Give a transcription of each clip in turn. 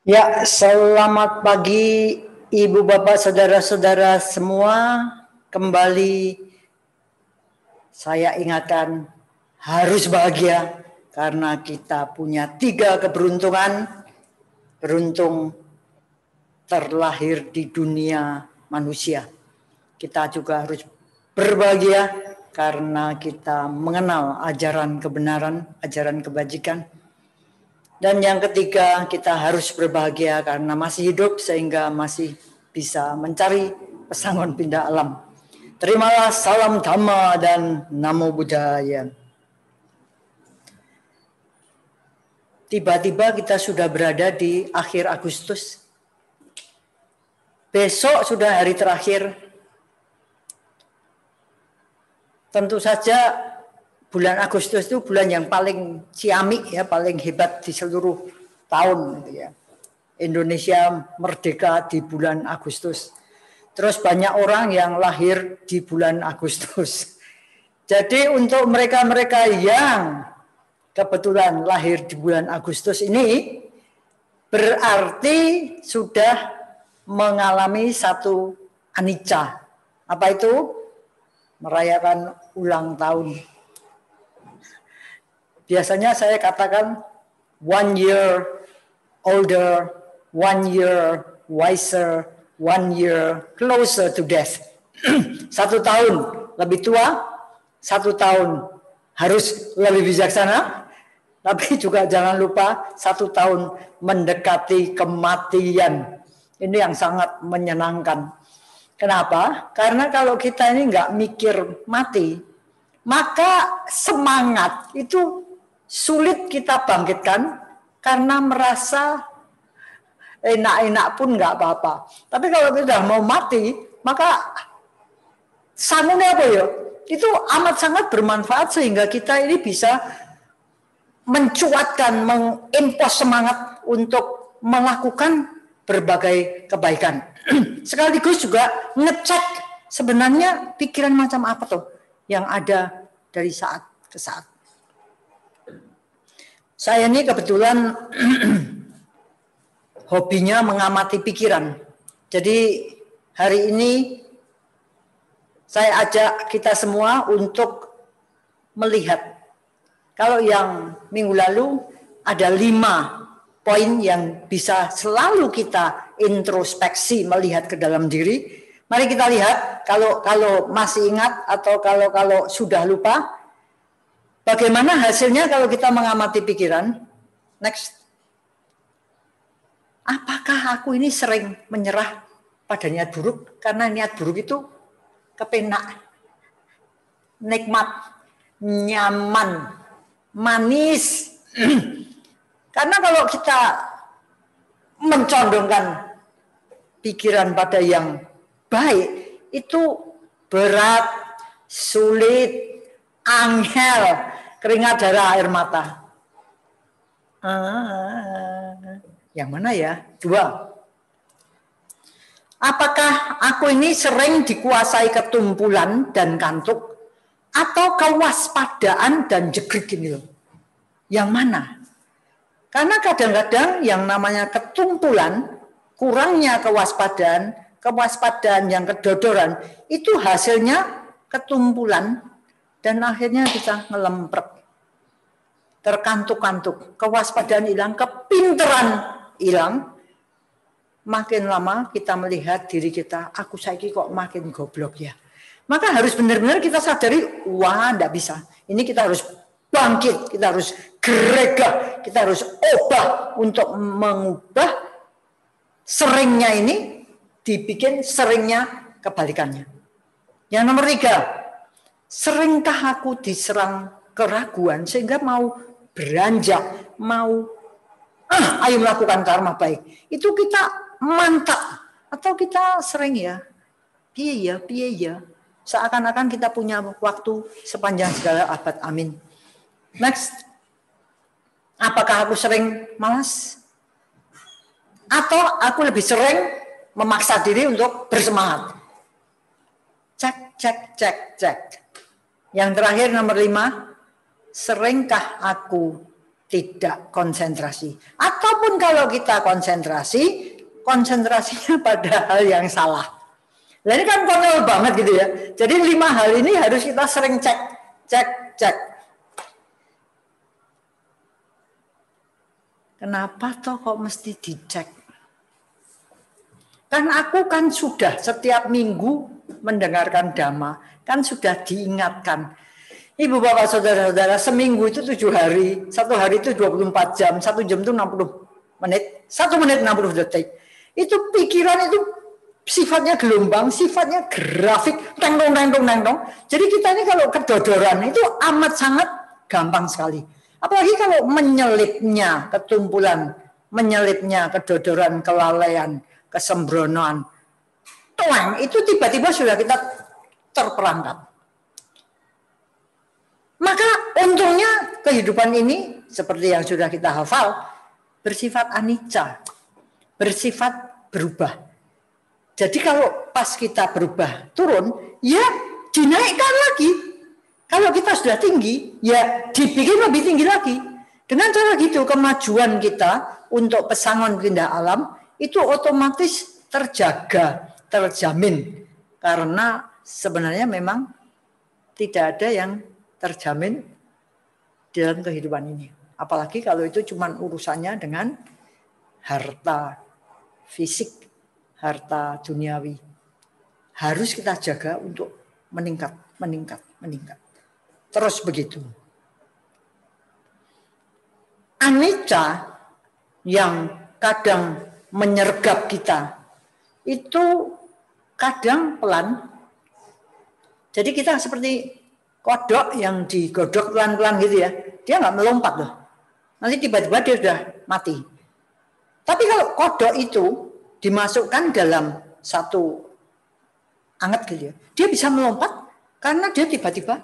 Ya, selamat pagi Ibu Bapak Saudara-saudara semua. Kembali saya ingatkan harus bahagia karena kita punya 3 keberuntungan. Beruntung terlahir di dunia manusia. Kita juga harus berbahagia karena kita mengenal ajaran kebenaran, ajaran kebajikan. Dan yang ketiga, kita harus berbahagia karena masih hidup sehingga masih bisa mencari pesangon pindah alam. Terimalah salam Dhamma dan Namo Buddhaya. Tiba-tiba kita sudah berada di akhir Agustus. Besok sudah hari terakhir. Tentu saja bulan Agustus itu bulan yang paling ciamik ya, paling hebat di seluruh tahun gitu ya. Indonesia merdeka di bulan Agustus. Terus banyak orang yang lahir di bulan Agustus. Jadi untuk mereka-mereka yang kebetulan lahir di bulan Agustus ini berarti sudah mengalami satu anicca. Apa itu? Merayakan ulang tahun. Biasanya saya katakan 1 year older, 1 year wiser, 1 year closer to death. 1 tahun lebih tua, 1 tahun harus lebih bijaksana, tapi juga jangan lupa 1 tahun mendekati kematian. Ini yang sangat menyenangkan. Kenapa? Karena kalau kita ini nggak mikir mati, maka semangat itu sulit kita bangkitkan karena merasa enak-enak pun nggak apa-apa. Tapi kalau kita mau mati, maka sangunnya apa ya? Itu amat sangat bermanfaat sehingga kita ini bisa mencuatkan, mengimpos semangat untuk melakukan berbagai kebaikan. Sekaligus juga ngecek sebenarnya pikiran macam apa tuh yang ada dari saat ke saat. Saya ini kebetulan hobinya mengamati pikiran. Jadi hari ini saya ajak kita semua untuk melihat. Kalau yang minggu lalu ada 5 poin yang bisa selalu kita introspeksi melihat ke dalam diri. Mari kita lihat kalau masih ingat atau kalau sudah lupa, bagaimana hasilnya kalau kita mengamati pikiran. Next. Apakah aku ini sering menyerah pada niat buruk? Karena niat buruk itu kepenak, nikmat, nyaman, manis. Karena kalau kita mencondongkan pikiran pada yang baik, itu berat, sulit, angel, keringat darah, air mata. Yang mana ya? 2. Apakah aku ini sering dikuasai ketumpulan dan kantuk atau kewaspadaan dan jegrik ini loh? Yang mana? Karena kadang-kadang yang namanya ketumpulan, kurangnya kewaspadaan yang kedodoran, itu hasilnya ketumpulan dan akhirnya bisa ngelemprek. Terkantuk-kantuk, kewaspadaan hilang, kepinteran hilang. Makin lama kita melihat diri kita, aku saiki kok makin goblok ya. Maka harus benar-benar kita sadari, wah enggak bisa. Ini kita harus bangkit, kita harus geregah, kita harus ubah untuk mengubah seringnya ini dibikin seringnya kebalikannya. Yang nomor 3, seringkah aku diserang keraguan sehingga mau beranjak, mau ayo melakukan karma baik. Itu kita mantap atau kita sering ya, piye ya. Seakan-akan kita punya waktu sepanjang segala abad. Amin. Next. Apakah aku sering malas? Atau aku lebih sering memaksa diri untuk bersemangat? Cek. Yang terakhir nomor 5. Seringkah aku tidak konsentrasi. Ataupun kalau kita konsentrasi, konsentrasinya pada hal yang salah. Nah ini kan konyol banget gitu ya. Jadi 5 hal ini harus kita sering cek. Kenapa toh kok mesti dicek? Kan aku kan sudah setiap minggu mendengarkan dhamma, kan sudah diingatkan. Ibu bapak saudara-saudara, seminggu itu 7 hari, 1 hari itu 24 jam, 1 jam itu 60 menit, 1 menit 60 detik. Itu pikiran itu sifatnya gelombang, sifatnya grafik, teng-tong. Jadi kita ini kalau kedodoran itu amat sangat gampang sekali. Apalagi kalau menyelipnya ketumpulan, menyelipnya kedodoran, kelalaian, kesembronoan. Tuang, itu tiba-tiba sudah kita terperangkap. Maka untungnya kehidupan ini seperti yang sudah kita hafal bersifat anicca, bersifat berubah. Jadi kalau pas kita berubah turun, ya dinaikkan lagi. Kalau kita sudah tinggi, ya dibikin lebih tinggi lagi. Dengan cara gitu kemajuan kita untuk pesangon pindah alam itu otomatis terjaga, terjamin. Karena sebenarnya memang tidak ada yang terjamin dalam kehidupan ini. Apalagi kalau itu cuma urusannya dengan harta fisik, harta duniawi. Harus kita jaga untuk meningkat. Terus begitu. Anicca yang kadang menyergap kita itu kadang pelan. Jadi kita seperti kodok yang digodok pelan-pelan gitu ya. Dia nggak melompat loh. Nanti tiba-tiba dia sudah mati. Tapi kalau kodok itu dimasukkan dalam satu anget gitu ya, dia bisa melompat karena dia tiba-tiba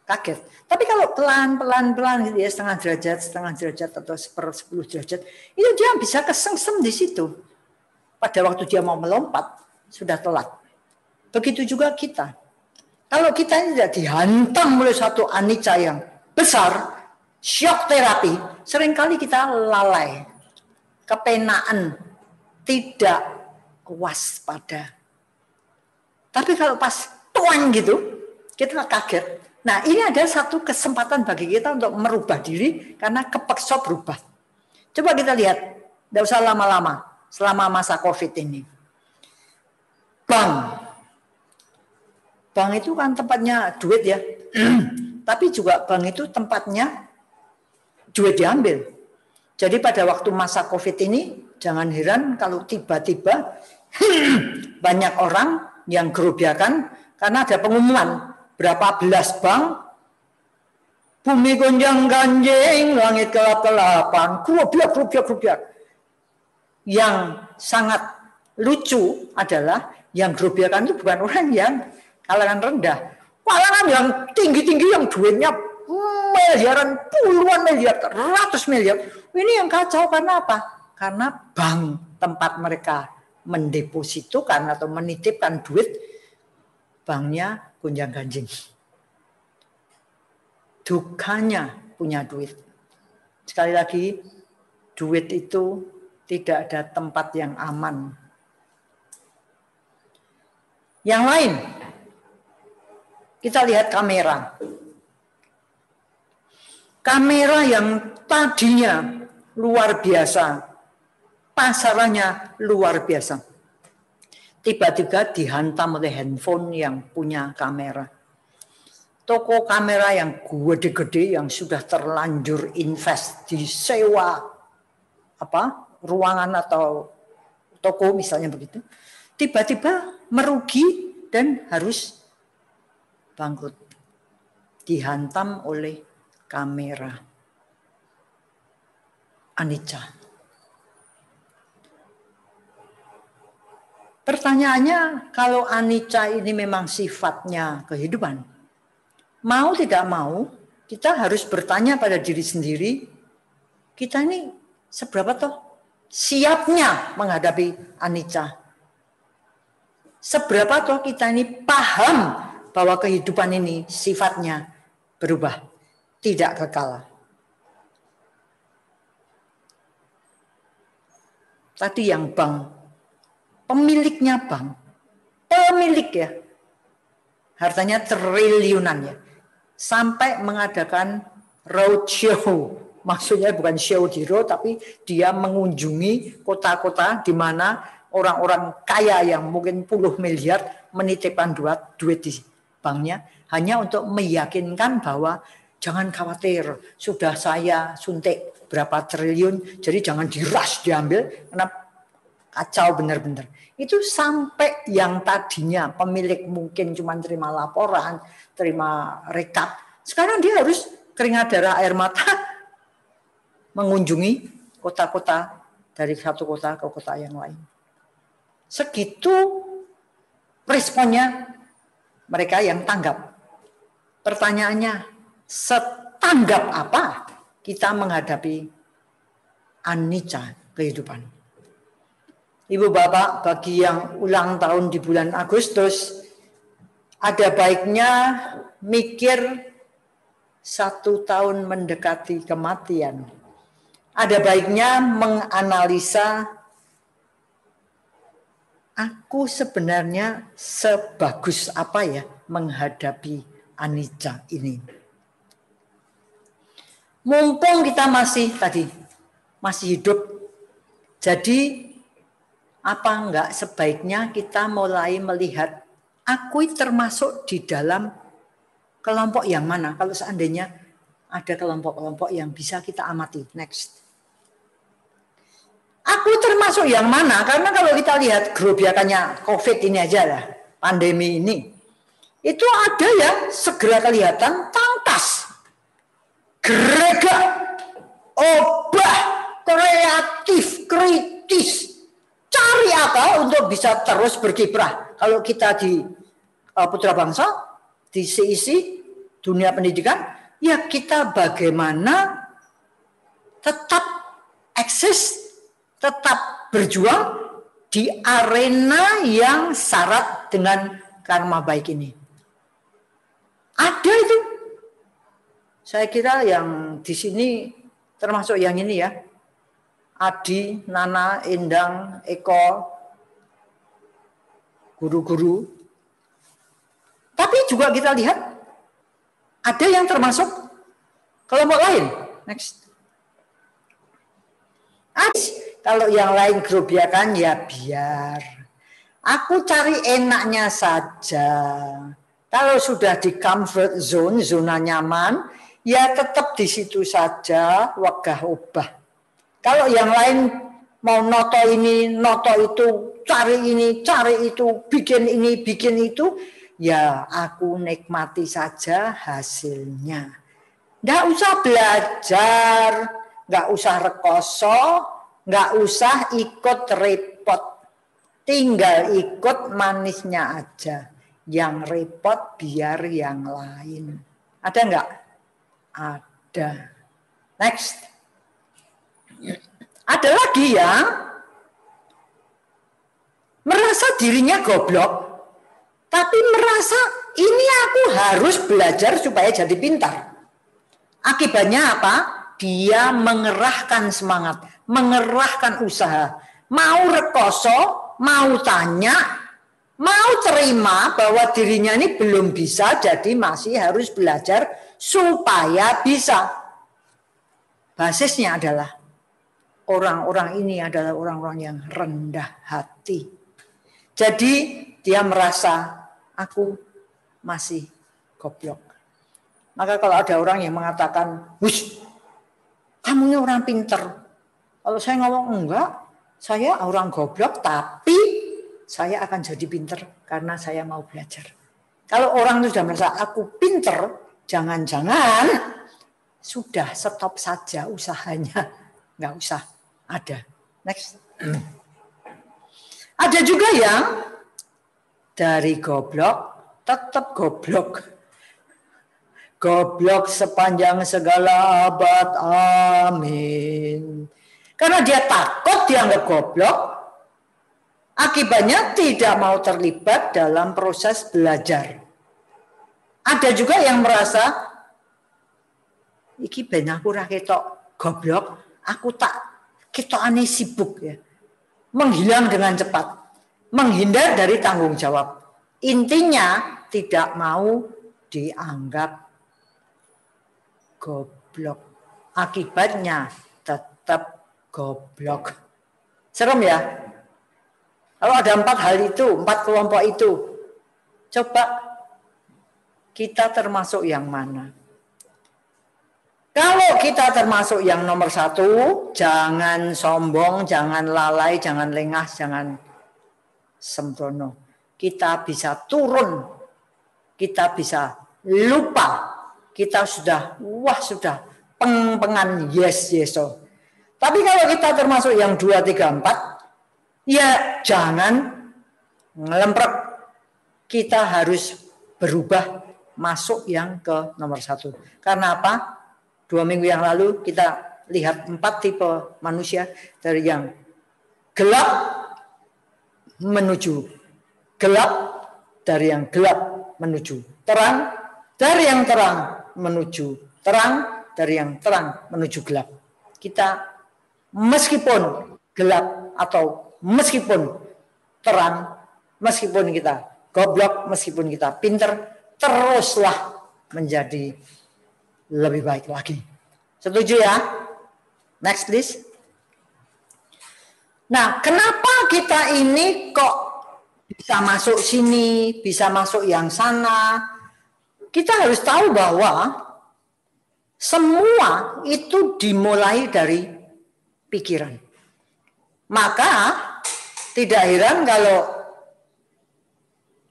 kaget. Tapi kalau pelan-pelan gitu ya, setengah derajat atau 1/10 derajat, itu dia bisa kesengsem di situ. Pada waktu dia mau melompat, sudah telat. Begitu juga kita. Kalau kita ini tidak dihantam oleh satu anicca yang besar, shock terapi, seringkali kita lalai, kepenaan, tidak waspada. Tapi kalau pas tuang gitu, kita kaget. Nah ini ada satu kesempatan bagi kita untuk merubah diri karena kepeksa berubah. Coba kita lihat, tidak usah lama-lama selama masa COVID ini. Bank itu kan tempatnya duit ya, tapi juga bank itu tempatnya duit diambil. Jadi pada waktu masa COVID ini, jangan heran kalau tiba-tiba banyak orang yang gerobakan karena ada pengumuman berapa belas bank, bumi gonjang ganjing, langit kelap-kelapan, gerobiak. Yang sangat lucu adalah yang gerobakan itu bukan orang yang kalangan rendah, kalangan yang tinggi-tinggi yang duitnya miliaran, puluhan miliar, ratus miliar. Ini yang kacau karena apa? Karena bank tempat mereka mendepositokan atau menitipkan duit, banknya gonjang-ganjing. Dukanya punya duit. Sekali lagi, duit itu tidak ada tempat yang aman. Yang lain, kita lihat kamera. Kamera yang tadinya luar biasa, pasarannya luar biasa. Tiba-tiba dihantam oleh handphone yang punya kamera. Toko kamera yang gede-gede yang sudah terlanjur invest di sewa ruangan atau toko misalnya begitu. Tiba-tiba merugi dan harus bangkrut. Dihantam oleh kamera. Anicca. Pertanyaannya, kalau anicca ini memang sifatnya kehidupan, mau tidak mau, kita harus bertanya pada diri sendiri, kita ini seberapa toh siapnya menghadapi anicca? Seberapa toh kita ini paham bahwa kehidupan ini sifatnya berubah, tidak kekal. tadi yang bank, pemiliknya bank, pemilik ya, hartanya triliunan ya, sampai mengadakan roadshow, maksudnya bukan show di road, tapi dia mengunjungi kota-kota di mana orang-orang kaya yang mungkin puluh miliar menitipkan duit di banknya, hanya untuk meyakinkan bahwa jangan khawatir, sudah saya suntik berapa triliun, jadi jangan dirush diambil, karena kacau benar-benar. Itu sampai yang tadinya pemilik mungkin cuma terima laporan, terima rekap, sekarang dia harus keringat darah air mata mengunjungi kota-kota, dari satu kota ke kota yang lain. Segitu responnya mereka yang tanggap. Pertanyaannya, setanggap apa kita menghadapi anicca kehidupan? Ibu bapak, bagi yang ulang tahun di bulan Agustus, ada baiknya mikir 1 tahun mendekati kematian. Ada baiknya menganalisa, aku sebenarnya sebagus apa ya menghadapi anicca ini. Mumpung kita masih hidup, jadi apa enggak sebaiknya kita mulai melihat aku termasuk di dalam kelompok yang mana, kalau seandainya ada kelompok-kelompok yang bisa kita amati. Next. Aku termasuk yang mana? Karena kalau kita lihat gerobakannya COVID ini aja lah, pandemi ini, itu ada yang segera kelihatan tangkas, geregat, obah, kreatif, kritis, cari akal untuk bisa terus berkiprah. Kalau kita di Putra Bangsa, di CIC, dunia pendidikan, ya kita bagaimana tetap eksis, tetap berjuang di arena yang syarat dengan karma baik ini. Ada itu. Saya kira yang di sini termasuk yang ini ya. Adi, Nana, Endang, Eko, guru-guru. Tapi juga kita lihat ada yang termasuk kelompok lain. Next. Kalau yang lain gerobakan ya biar. Aku cari enaknya saja. Kalau sudah di comfort zone, zona nyaman, ya tetap di situ saja, wegah obah. Kalau yang lain mau noto ini, noto itu, cari ini, cari itu, bikin ini, bikin itu, ya aku nikmati saja hasilnya. Nggak usah belajar, nggak usah rekoso, nggak usah ikut repot. Tinggal ikut manisnya aja. Yang repot biar yang lain. Ada nggak? Ada. Next. Ada lagi yang merasa dirinya goblok, tapi merasa ini aku harus belajar supaya jadi pintar. Akibatnya apa? Dia mengerahkan semangat, mengerahkan usaha, mau rekoso, mau tanya, mau terima bahwa dirinya ini belum bisa, jadi masih harus belajar supaya bisa. Basisnya adalah orang-orang ini adalah orang-orang yang rendah hati. Jadi dia merasa aku masih goblok. Maka kalau ada orang yang mengatakan, "Wush, kamu ini orang pinter." Kalau saya ngomong, enggak, saya orang goblok, tapi saya akan jadi pinter karena saya mau belajar. Kalau orang itu sudah merasa aku pinter, jangan-jangan sudah stop saja usahanya. Enggak usah ada. Next. Ada juga yang dari goblok tetap goblok. Goblok sepanjang segala abad, amin. Karena dia takut dianggap goblok, akibatnya tidak mau terlibat dalam proses belajar. Ada juga yang merasa, iki ben aku ora ketok goblok, aku tak ketokane sibuk ya. menghilang dengan cepat, menghindar dari tanggung jawab. Intinya tidak mau dianggap goblok. Akibatnya tetap goblok. Serem ya? Kalau ada 4 hal itu, 4 kelompok itu, coba kita termasuk yang mana? Kalau kita termasuk yang nomor 1, jangan sombong, jangan lalai, jangan lengah, jangan sembrono. Kita bisa turun, kita bisa lupa, kita sudah peng-pengan yes. Tapi kalau kita termasuk yang 2, 3, 4, ya jangan ngelemprek. Kita harus berubah masuk yang ke nomor 1. Karena apa? 2 minggu yang lalu kita lihat 4 tipe manusia, dari yang gelap menuju gelap, dari yang gelap menuju terang, dari yang terang menuju terang, dari yang terang menuju gelap. Kita meskipun gelap atau meskipun terang, meskipun kita goblok, meskipun kita pinter, teruslah menjadi lebih baik lagi. Setuju ya? Next please. Nah, kenapa kita ini kok bisa masuk sini, bisa masuk yang sana? Kita harus tahu bahwa semua itu dimulai dari pikiran. Maka tidak heran kalau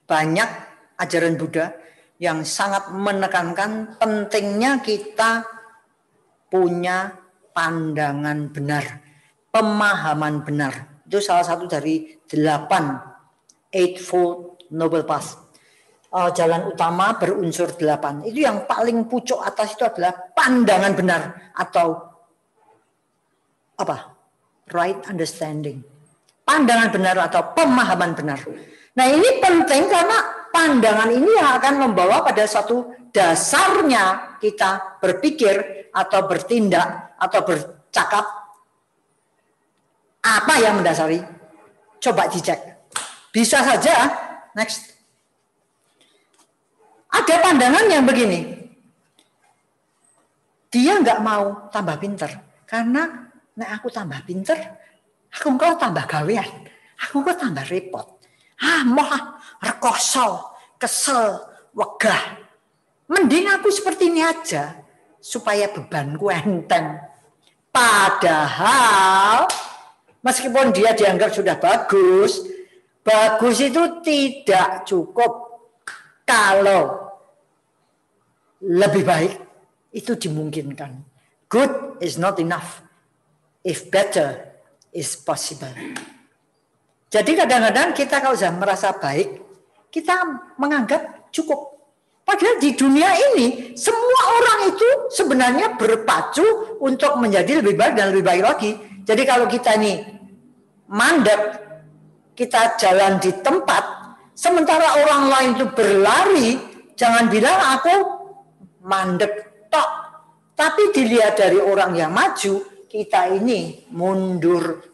banyak ajaran Buddha yang sangat menekankan pentingnya kita punya pandangan benar, pemahaman benar. Itu salah satu dari 8 Eightfold Noble Path. Jalan utama berunsur 8. Itu yang paling pucuk atas itu adalah pandangan benar atau apa? Right understanding. Pandangan benar atau pemahaman benar. Nah, ini penting karena pandangan ini yang akan membawa pada satu dasarnya kita berpikir atau bertindak atau bercakap. Apa yang mendasari? Coba dicek. Bisa saja, next. Ada pandangan yang begini. Dia nggak mau tambah pinter. Karena aku tambah pinter, aku kok tambah gawean. Aku kok tambah repot. Moh, rekoso, kesel, wegah. Mending aku seperti ini aja. Supaya bebanku enteng. Padahal, meskipun dia dianggap sudah bagus, bagus itu tidak cukup. Kalau lebih baik, itu dimungkinkan. Good is not enough. If better is possible. Jadi kadang-kadang kita kalau sudah merasa baik, kita menganggap cukup. Padahal di dunia ini, semua orang itu sebenarnya berpacu untuk menjadi lebih baik dan lebih baik lagi. Jadi kalau kita ini mandek, kita jalan di tempat, sementara orang lain itu berlari, jangan bilang aku mandek tok. Tapi dilihat dari orang yang maju, kita ini mundur.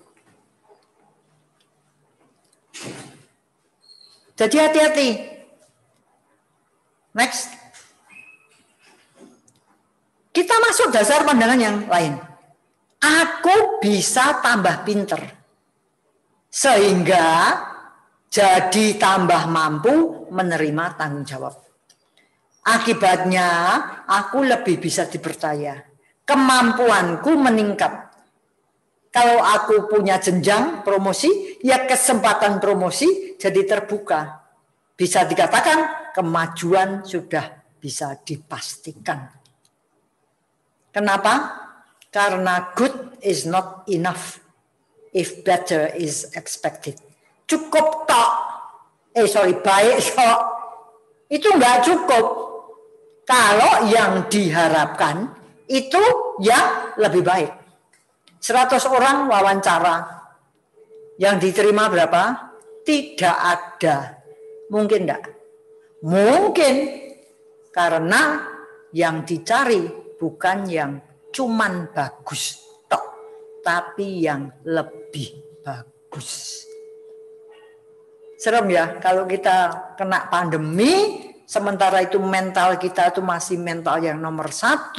Jadi hati-hati. Next. Kita masuk dasar pandangan yang lain. Aku bisa tambah pinter. Sehingga jadi tambah mampu menerima tanggung jawab. Akibatnya aku lebih bisa dipercaya. Kemampuanku meningkat. Kalau aku punya jenjang promosi, ya kesempatan promosi jadi terbuka. Bisa dikatakan kemajuan sudah bisa dipastikan. Kenapa? Karena good is not enough if better is expected. Cukup tok. Baik tok. Itu enggak cukup. Kalau yang diharapkan itu yang lebih baik. 100 orang wawancara. Yang diterima berapa? Tidak ada. Mungkin enggak? Mungkin. Karena yang dicari bukan yang cuman bagus tok, tapi yang lebih bagus. bagus. Serem ya kalau kita kena pandemi, sementara itu mental kita itu masih mental yang nomor 1.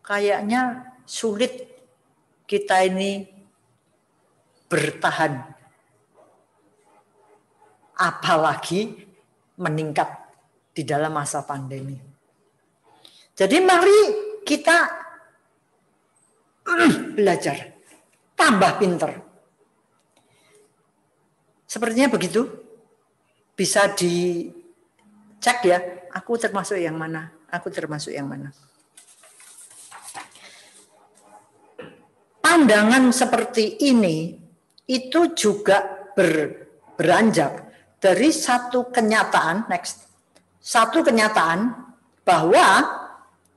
Kayaknya sulit kita ini bertahan. Apalagi meningkat di dalam masa pandemi. Jadi mari kita belajar, tambah pinter. Sepertinya begitu. Bisa dicek ya, aku termasuk yang mana, aku termasuk yang mana. Pandangan seperti ini itu juga beranjak dari satu kenyataan, satu kenyataan bahwa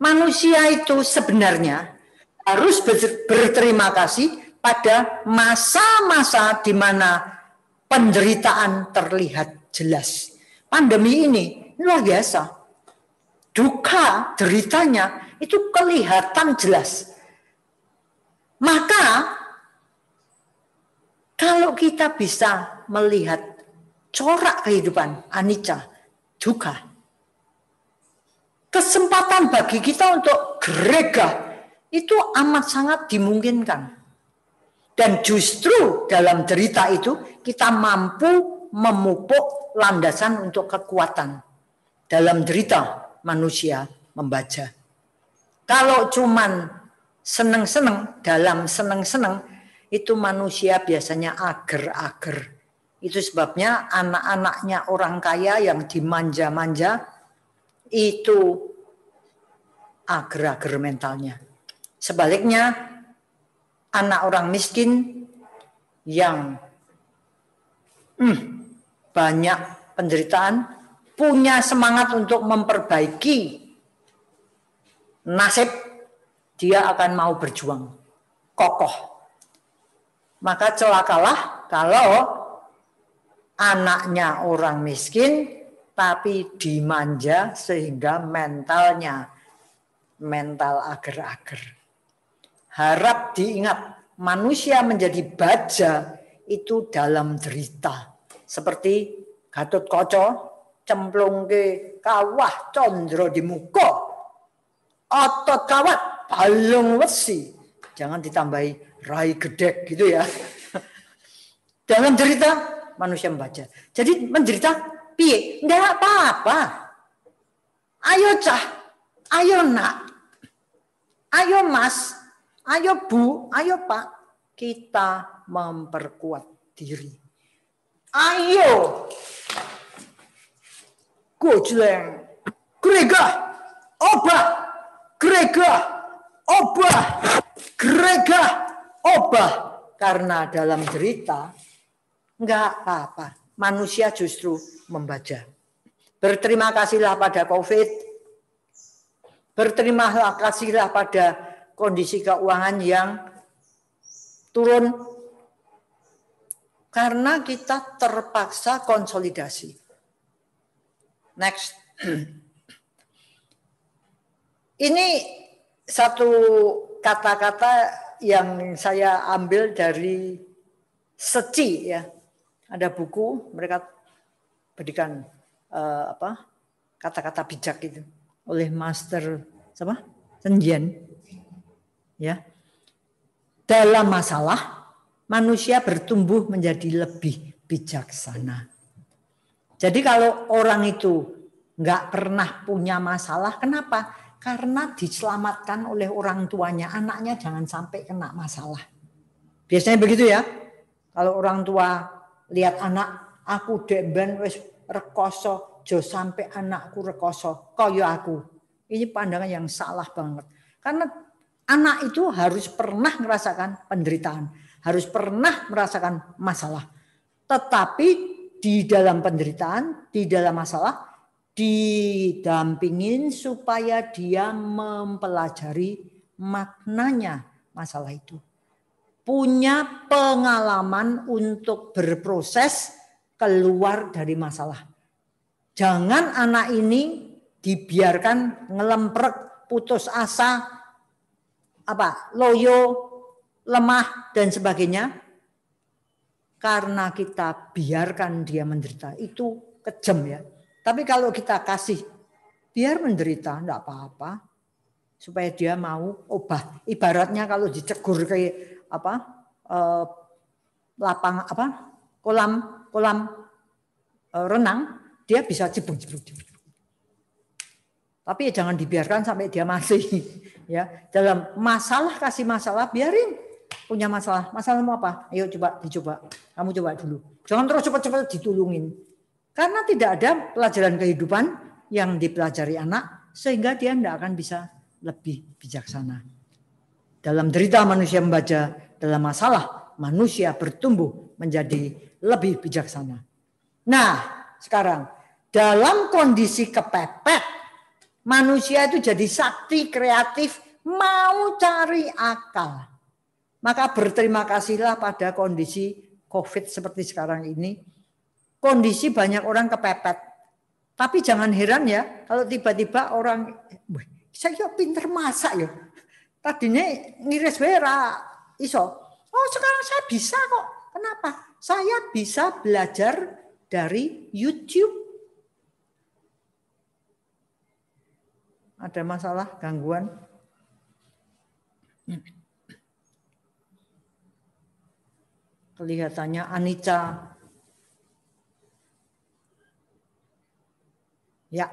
manusia itu sebenarnya harus berterima kasih pada masa-masa di mana penderitaan terlihat jelas. Pandemi ini luar biasa. Duka, deritanya itu kelihatan jelas. Maka kalau kita bisa melihat corak kehidupan anicca, dukkha, kesempatan bagi kita untuk geregah itu amat sangat dimungkinkan. Dan justru dalam derita itu kita mampu memupuk landasan untuk kekuatan. Dalam derita manusia membaca. Kalau cuman seneng-seneng, dalam seneng-seneng, itu manusia biasanya ager-ager. Itu sebabnya anak-anaknya orang kaya yang dimanja-manja, itu ager-ager mentalnya. Sebaliknya, anak orang miskin yang banyak penderitaan, punya semangat untuk memperbaiki nasib, dia akan mau berjuang, kokoh. Maka celakalah kalau anaknya orang miskin, tapi dimanja sehingga mental ager-ager. Harap diingat, manusia menjadi baja itu dalam derita. Seperti Gatotkaca cemplung ke kawah condro di muka, otot kawat balung wesi, jangan ditambahi rai gedek gitu ya. Dalam derita manusia membaca. Jadi menderita piye? Enggak apa-apa. Ayo cah, ayo nak, ayo mas, ayo bu, ayo pak, kita memperkuat diri. Ayo, gojleng, geregah, obah, geregah, obah, geregah, obah. Karena dalam derita enggak apa-apa. Manusia justru membaca. Berterima kasihlah pada COVID. Berterima kasihlah pada kondisi keuangan yang turun. Karena kita terpaksa konsolidasi. Next. Ini satu kata-kata yang saya ambil dari Seci ya. Ada buku mereka berikan kata-kata bijak itu oleh Master Senjian. Ya. Dalam masalah manusia bertumbuh menjadi lebih bijaksana. Jadi kalau orang itu nggak pernah punya masalah, kenapa? Karena diselamatkan oleh orang tuanya, anaknya jangan sampai kena masalah. Biasanya begitu ya. Kalau orang tua lihat anak, aku dek ben wis rekoso, jo sampai anakku rekoso, kaya aku. Ini pandangan yang salah banget. Karena anak itu harus pernah merasakan penderitaan, harus pernah merasakan masalah. Tetapi di dalam penderitaan, di dalam masalah, didampingin supaya dia mempelajari maknanya masalah itu. Punya pengalaman untuk berproses keluar dari masalah. Jangan anak ini dibiarkan ngelemprek, putus asa, loyo, lemah dan sebagainya, karena kita biarkan dia menderita, itu kejam ya. Tapi kalau kita kasih, biar menderita, enggak apa-apa, supaya dia mau ubah. Ibaratnya kalau dicegur kayak lapang kolam renang, dia bisa jeblok. Tapi jangan dibiarkan sampai dia mati. Ya, dalam masalah, kasih masalah, biarin punya masalah. Masalah mau apa? Ayo dicoba. Kamu coba dulu. Jangan terus cepat-cepat ditulungin. Karena tidak ada pelajaran kehidupan yang dipelajari anak, sehingga dia tidak akan bisa lebih bijaksana. Dalam derita manusia membaca, dalam masalah manusia bertumbuh menjadi lebih bijaksana. Nah, sekarang dalam kondisi kepepet, manusia itu jadi sakti, kreatif, mau cari akal. Maka berterima kasihlah pada kondisi COVID seperti sekarang ini. Kondisi banyak orang kepepet. Tapi jangan heran ya, kalau tiba-tiba orang, saya pinter masak ya. Tadinya ngiris wera, iso. Oh sekarang saya bisa kok. Kenapa? Saya bisa belajar dari YouTube. Ada masalah, gangguan? Kelihatannya Anica. Ya,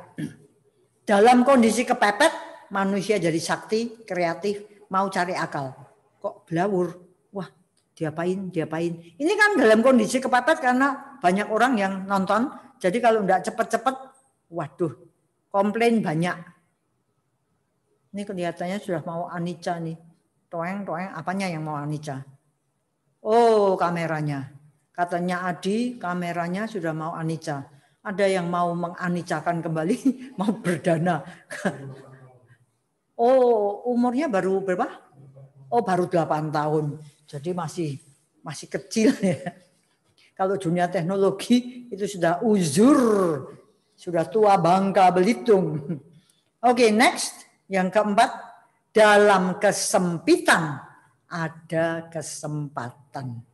dalam kondisi kepepet, manusia jadi sakti, kreatif, mau cari akal. Kok blawur? Wah, diapain? Ini kan dalam kondisi kepepet karena banyak orang yang nonton. Jadi kalau enggak cepat-cepat, waduh, komplain banyak. Ini kelihatannya sudah mau Anica nih. Toeng, apanya yang mau Anica? Oh, kameranya. Katanya Adi, kameranya sudah mau Anica. Ada yang mau menganicakan kembali, mau berdana. Oh, umurnya baru berapa? Oh, baru 8 tahun. Jadi masih kecil ya. Kalau dunia teknologi itu sudah uzur, sudah tua Bangka Belitung. Oke, next. Yang keempat, dalam kesempitan ada kesempatan.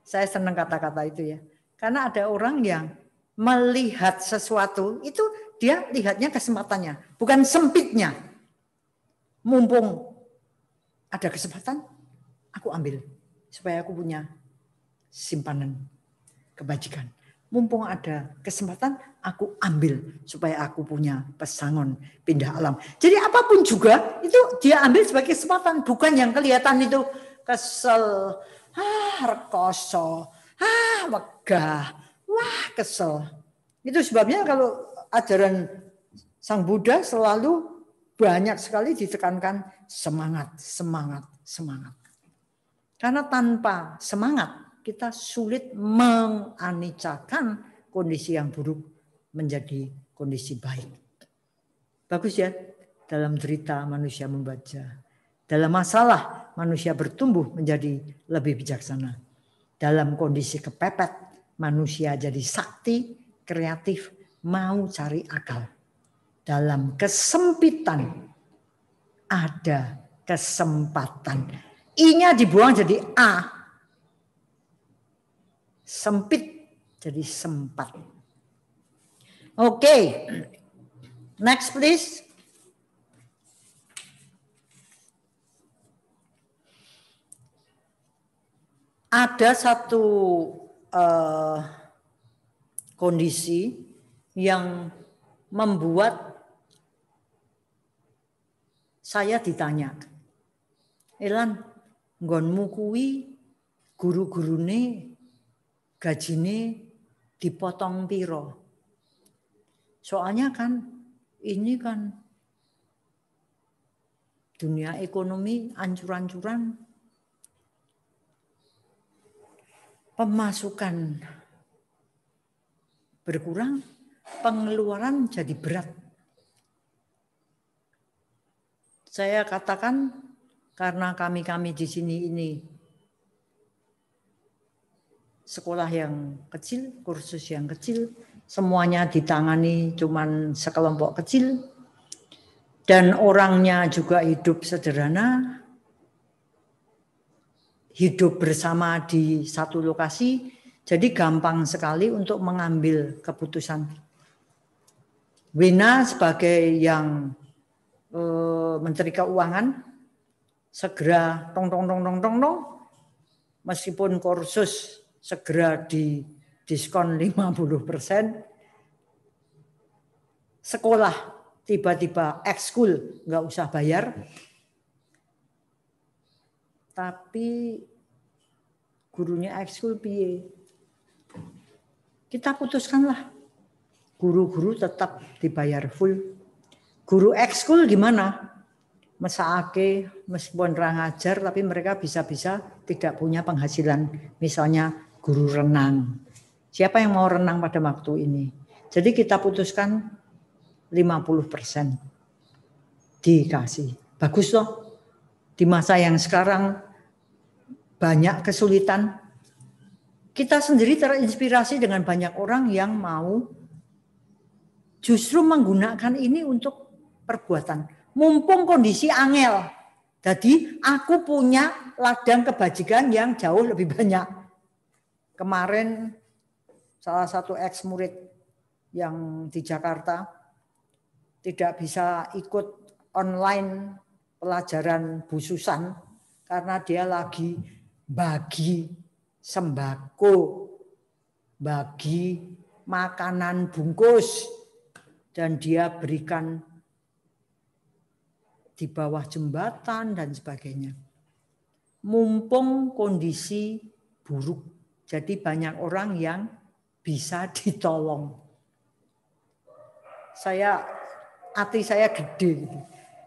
Saya senang kata-kata itu ya. Karena ada orang yang melihat sesuatu, itu dia lihatnya kesempatannya, bukan sempitnya. Mumpung ada kesempatan, aku ambil. Supaya aku punya simpanan kebajikan. Mumpung ada kesempatan, aku ambil. Supaya aku punya pesangon pindah alam. Jadi apapun juga, itu dia ambil sebagai kesempatan. Bukan yang kelihatan itu kesel, rekoso, megah. Wah, kesel. Itu sebabnya kalau ajaran Sang Buddha selalu banyak sekali ditekankan semangat. Karena tanpa semangat, kita sulit menganicakan kondisi yang buruk menjadi kondisi baik. Bagus ya, dalam derita manusia membaca. Dalam masalah manusia bertumbuh menjadi lebih bijaksana. Dalam kondisi kepepet, manusia jadi sakti, kreatif, mau cari akal. Dalam kesempitan ada kesempatan. I-nya dibuang jadi A. Sempit jadi sempat. Oke. Next please. Ada satu kondisi yang membuat saya ditanya, Elan, nggonmu kuwi guru-gurune gajine dipotong piro? Soalnya kan ini kan dunia ekonomi ancur-ancuran, pemasukan berkurang, pengeluaran jadi berat. Saya katakan karena kami di sini ini sekolah yang kecil, kursus yang kecil, semuanya ditangani cuman sekelompok kecil, dan orangnya juga hidup sederhana. hidup bersama di satu lokasi, jadi gampang sekali untuk mengambil keputusan. Wina sebagai yang Menteri Keuangan segera tong meskipun kursus segera di diskon 50%, sekolah tiba-tiba ekskul nggak usah bayar, tapi gurunya ekskul piye? Kita putuskanlah, guru-guru tetap dibayar full. Guru ekskul gimana? Mesake meskipun orang ngajar, tapi mereka bisa-bisa tidak punya penghasilan. Misalnya guru renang. Siapa yang mau renang pada waktu ini? Jadi kita putuskan 50% dikasih. Bagus loh. Di masa yang sekarang banyak kesulitan. Kita sendiri terinspirasi dengan banyak orang yang mau justru menggunakan ini untuk perbuatan. Mumpung kondisi angel. Jadi aku punya ladang kebajikan yang jauh lebih banyak. Kemarin salah satu ex murid yang di Jakarta tidak bisa ikut online pelajaran bususan karena dia lagi bagi sembako, bagi makanan bungkus, dan dia berikan di bawah jembatan dan sebagainya. Mumpung kondisi buruk, jadi banyak orang yang bisa ditolong. Hati saya gede,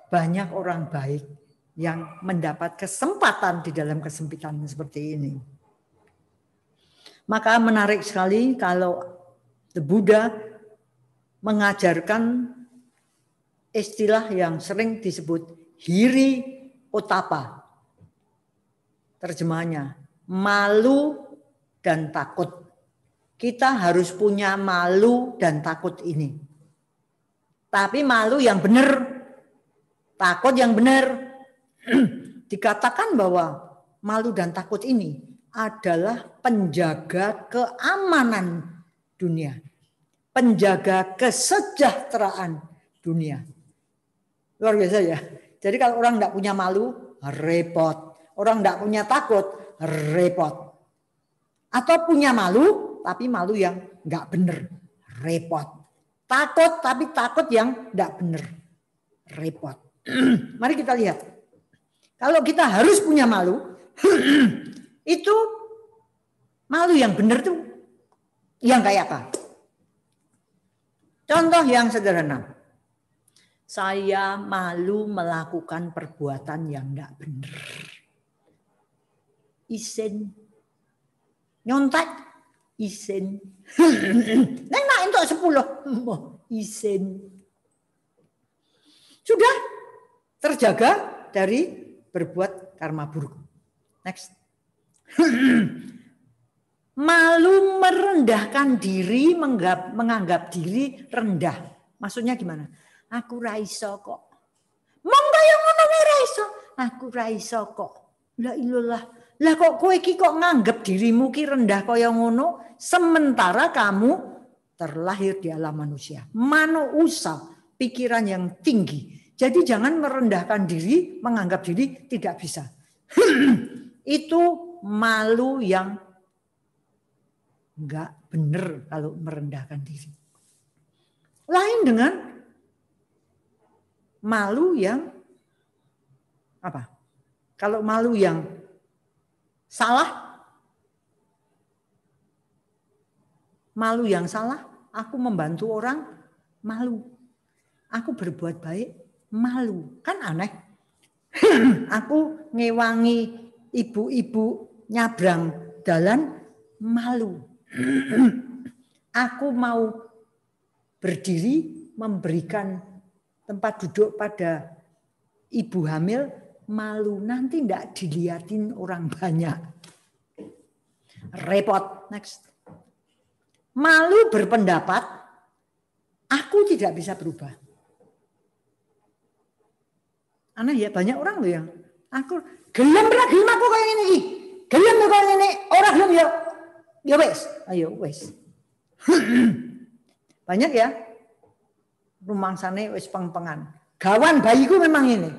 banyak orang baik yang mendapat kesempatan di dalam kesempitan seperti ini. Maka menarik sekali kalau The Buddha mengajarkan istilah yang sering disebut hiri otapa. Terjemahannya, malu dan takut. Kita harus punya malu dan takut ini. Tapi malu yang benar, takut yang benar. Dikatakan bahwa malu dan takut ini adalah penjaga keamanan dunia, penjaga kesejahteraan dunia. Luar biasa ya. Jadi kalau orang tidak punya malu, repot. Orang tidak punya takut, repot. Atau punya malu, tapi malu yang nggak benar, repot. Takut, tapi takut yang nggak benar, repot. Mari kita lihat. Kalau kita harus punya malu, itu malu yang benar tuh yang kayak apa? Contoh yang sederhana. Saya malu melakukan perbuatan yang enggak benar. Isin. Nyontek. Isin. Neng nak entuk 10. Isin. Sudah terjaga dari berbuat karma buruk. Next. Malu merendahkan diri, menganggap diri rendah. Maksudnya gimana? Aku ra iso kok. Monggo yang ngono ra iso. Aku ra iso kok. La ilallah. Lah kok kowe iki kok nganggep dirimu ki rendah kaya ngono sementara kamu terlahir di alam manusia. Manusia, pikiran yang tinggi. Jadi jangan merendahkan diri, menganggap diri tidak bisa. Itu malu yang enggak benar kalau merendahkan diri. Lain dengan malu yang apa? Kalau malu yang salah, malu yang salah, aku membantu orang, malu. Aku berbuat baik, malu. Kan aneh. Aku ngewangi ibu-ibu nyabrang dalan, malu. Aku mau berdiri memberikan tempat duduk pada ibu hamil, malu. Nanti tidak dilihatin orang banyak. Repot. Next. Malu berpendapat, aku tidak bisa berubah. Aneh ya, banyak orang loh yang aku gelem aku kayak gini. Gelem kok ngene, ora gelem ya wis. Ayo wis. Banyak ya. Rumangsane wis peng-pengan. Gawan bayiku memang ini.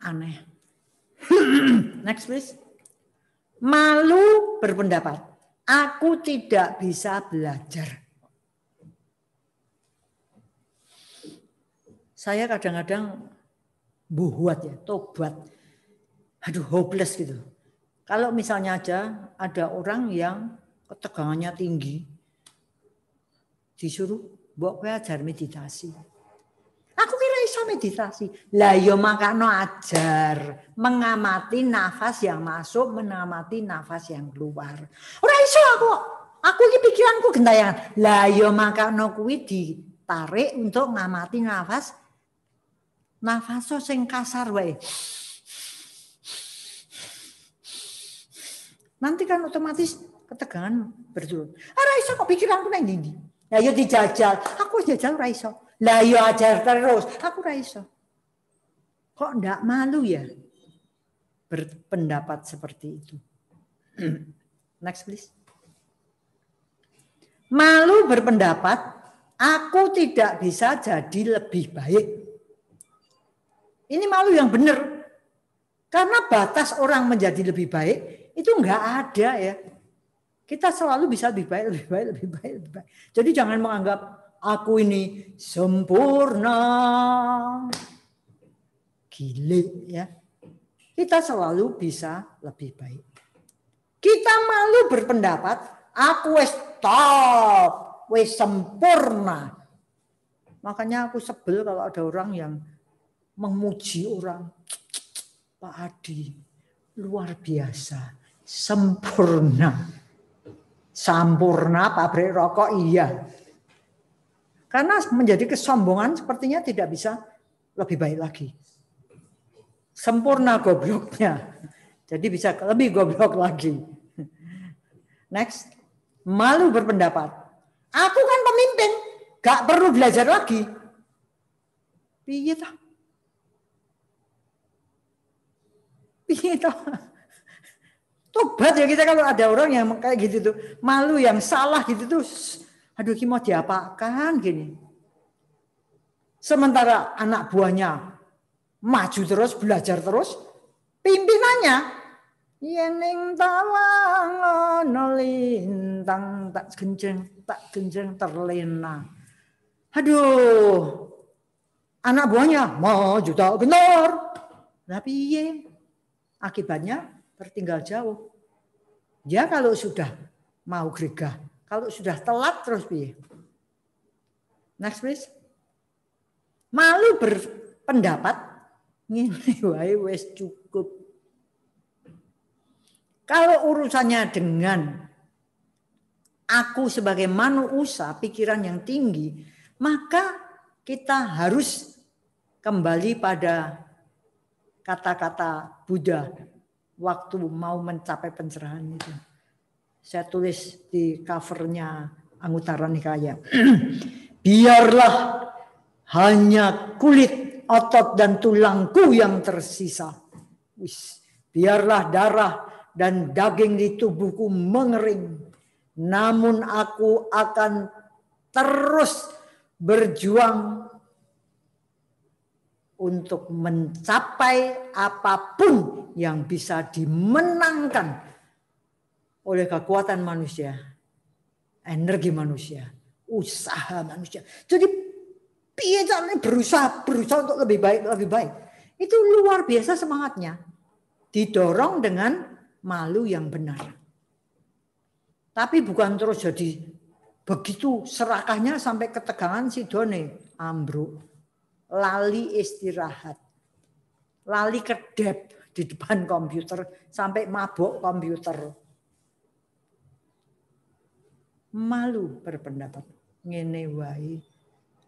Aneh. Next please. Malu berpendapat. Aku tidak bisa belajar. Saya kadang-kadang buat ya, tobat. Aduh, hopeless gitu. Kalau misalnya aja ada orang yang ketegangannya tinggi, disuruh mbok kowe ajar meditasi. Aku kira iso meditasi. Lah ya makano ajar, mengamati nafas yang masuk, mengamati nafas yang keluar. Ora iso aku. Aku iki pikiranku gentayangan. Lah ya makano kuwi ditarik untuk ngamati nafas. Nafas sing kasar wae. Nanti kan otomatis ketegangan berturun. Ora iso kok pikiranku nang ndi. Lah ya dijajal. Aku jajal ora iso. Lah ya ajar terus. Aku ora iso. Kok ndak malu ya berpendapat seperti itu. Next please. Malu berpendapat, aku tidak bisa jadi lebih baik. Ini malu yang benar. Karena batas orang menjadi lebih baik itu enggak ada ya. Kita selalu bisa lebih baik, lebih baik, lebih baik, lebih baik. Jadi jangan menganggap aku ini sempurna. Gile ya. Kita selalu bisa lebih baik. Kita malu berpendapat, aku wis top, wis sempurna. Makanya aku sebel kalau ada orang yang memuji orang. Pak Adi, luar biasa, sempurna. Sampurna pabrik rokok iya. Karena menjadi kesombongan sepertinya tidak bisa lebih baik lagi. Sempurna gobloknya. Jadi bisa lebih goblok lagi. Next. Malu berpendapat. Aku kan pemimpin. Gak perlu belajar lagi. Piye toh? Piye toh? Tobat ya kita kalau ada orang yang kayak gitu tuh. Malu yang salah gitu tuh. Aduh ini mau diapakan gini. Sementara anak buahnya maju terus, belajar terus. Pimpinannya. Yening tawang ono lintang tak genjeng terlena. Aduh. Anak buahnya maju tak genor. Tapi ye. Akibatnya tertinggal jauh. Dia kalau sudah mau gregah, kalau sudah telat terus piye? Next please. Malu berpendapat ngene wae wis cukup. Kalau urusannya dengan aku sebagai manusia, pikiran yang tinggi, maka kita harus kembali pada kata-kata Buddha waktu mau mencapai pencerahan itu. Saya tulis di covernya Anguttara Nikaya. Biarlah hanya kulit, otot dan tulangku yang tersisa. Biarlah darah dan daging di tubuhku mengering. Namun aku akan terus berjuang untuk mencapai apapun yang bisa dimenangkan oleh kekuatan manusia, energi manusia, usaha manusia. Jadi piye caranya berusaha untuk lebih baik. Itu luar biasa semangatnya. Didorong dengan malu yang benar. Tapi bukan terus jadi begitu serakahnya sampai ketegangan sidone ambruk. Lali istirahat, lali kedep di depan komputer sampai mabuk komputer. Malu berpendapat ngene wae.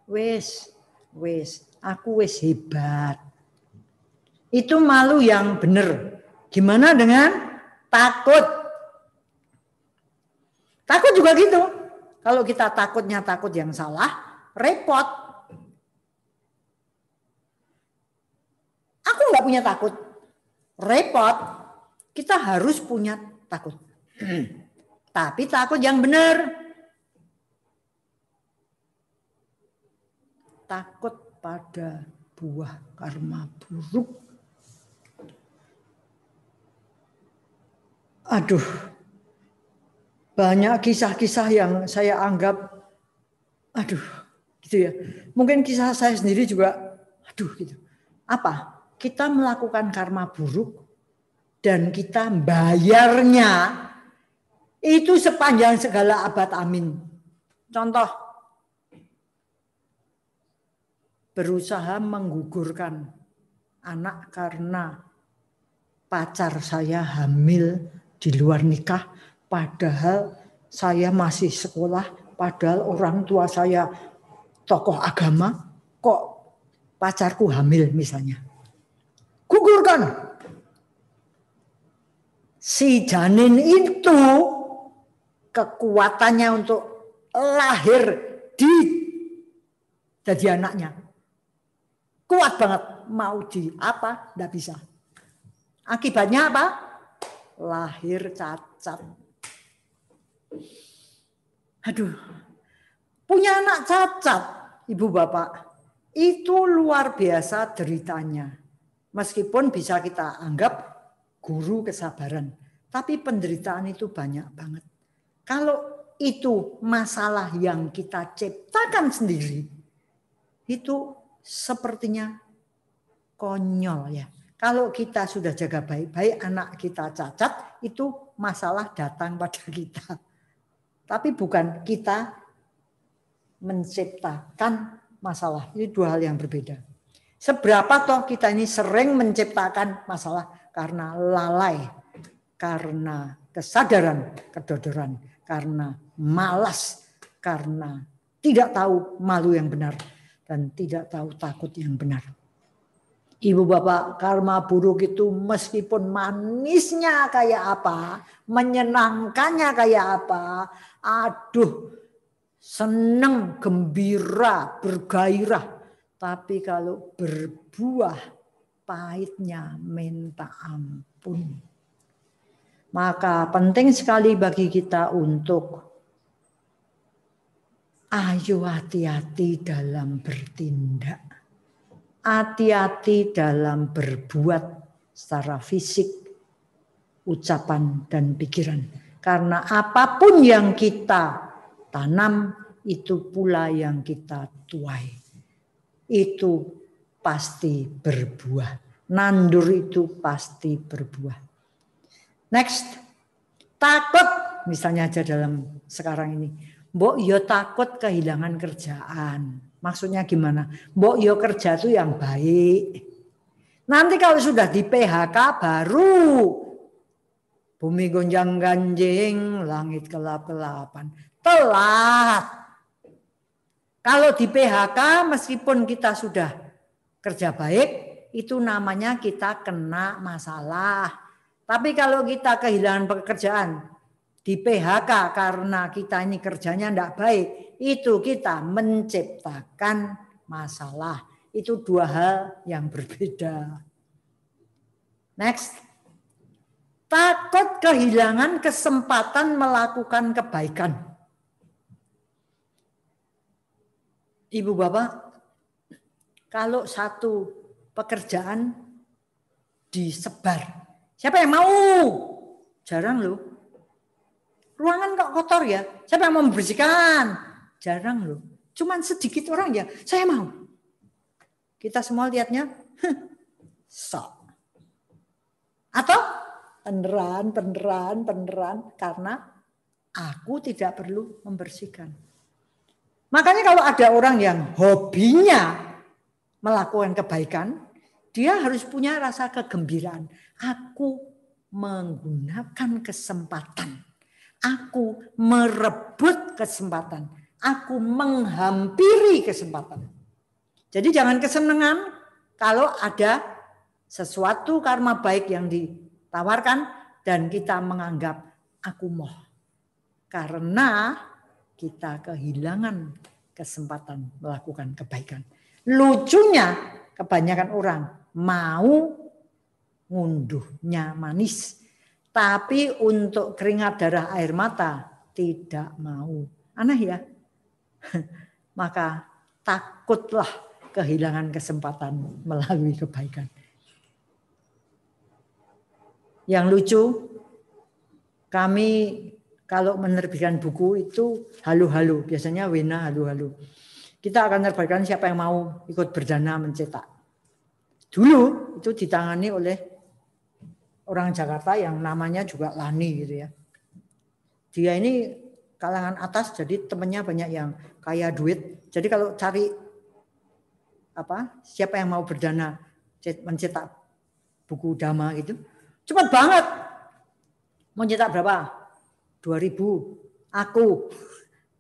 Wis, aku wis hebat. Itu malu yang benar. Gimana dengan takut? Takut juga gitu. Kalau kita takutnya takut yang salah, repot. nggak punya takut, repot. Kita harus punya takut. Tapi takut yang benar. Takut pada buah karma buruk. Aduh, banyak kisah-kisah yang saya anggap, aduh, gitu ya. Mungkin kisah saya sendiri juga, aduh gitu. Apa? Kita melakukan karma buruk dan kita bayarnya itu sepanjang segala abad amin. Contoh, berusaha menggugurkan anak karena pacar saya hamil di luar nikah, padahal saya masih sekolah, padahal orang tua saya tokoh agama, kok pacarku hamil misalnya. Gugurkan. Si janin itu kekuatannya untuk lahir di jadi anaknya. Kuat banget, mau di apa, enggak bisa. Akibatnya apa? Lahir cacat. Aduh, punya anak cacat, ibu bapak, itu luar biasa deritanya. Meskipun bisa kita anggap guru kesabaran, tapi penderitaan itu banyak banget. Kalau itu masalah yang kita ciptakan sendiri, itu sepertinya konyol ya. Kalau kita sudah jaga baik-baik, anak kita cacat, itu masalah datang pada kita. Tapi bukan kita menciptakan masalah. Ini dua hal yang berbeda. Seberapa toh kita ini sering menciptakan masalah karena lalai, karena kesadaran, kedodoran, karena malas, karena tidak tahu malu yang benar, dan tidak tahu takut yang benar. Ibu bapak, karma buruk itu meskipun manisnya kayak apa, menyenangkannya kayak apa, aduh, seneng, gembira, bergairah. Tapi kalau berbuah, pahitnya minta ampun. Maka penting sekali bagi kita untuk ayo hati-hati dalam bertindak. Hati-hati dalam berbuat secara fisik, ucapan, dan pikiran. Karena apapun yang kita tanam, itu pula yang kita tuai. Itu pasti berbuah. Nandur itu pasti berbuah. Next, takut. Misalnya aja dalam sekarang ini. Mbok yo takut kehilangan kerjaan. Maksudnya gimana? Mbok yo kerja itu yang baik. Nanti kalau sudah di PHK baru bumi gonjang ganjing, langit kelap-kelapan. Telat. Kalau di PHK meskipun kita sudah kerja baik, itu namanya kita kena masalah. Tapi kalau kita kehilangan pekerjaan di PHK karena kita ini kerjanya tidak baik, itu kita menciptakan masalah. Itu dua hal yang berbeda. Next. Takut kehilangan kesempatan melakukan kebaikan. Ibu bapak, kalau satu pekerjaan disebar, siapa yang mau? Jarang loh. Ruangan kok kotor ya, siapa yang mau membersihkan? Jarang loh. Cuman sedikit orang ya, saya mau. Kita semua lihatnya, sok. Atau beneran, karena aku tidak perlu membersihkan. Makanya kalau ada orang yang hobinya melakukan kebaikan, dia harus punya rasa kegembiraan. Aku menggunakan kesempatan. Aku merebut kesempatan. Aku menghampiri kesempatan. Jadi jangan kesenangan kalau ada sesuatu karma baik yang ditawarkan dan kita menganggap aku mau. Karena kita kehilangan kesempatan melakukan kebaikan. Lucunya kebanyakan orang mau ngunduhnya manis. Tapi untuk keringat darah air mata tidak mau. Aneh ya. Maka takutlah kehilangan kesempatan melalui kebaikan. Yang lucu, kami kalau menerbitkan buku itu halu-halu. Biasanya Wena halu-halu. Kita akan menerbitkan siapa yang mau ikut berdana mencetak. Dulu itu ditangani oleh orang Jakarta yang namanya juga Lani gitu ya. Dia ini kalangan atas, jadi temannya banyak yang kaya duit. Jadi kalau cari siapa yang mau berdana mencetak buku Dhamma gitu, cepat banget. Mau cetak berapa? 2.000. Aku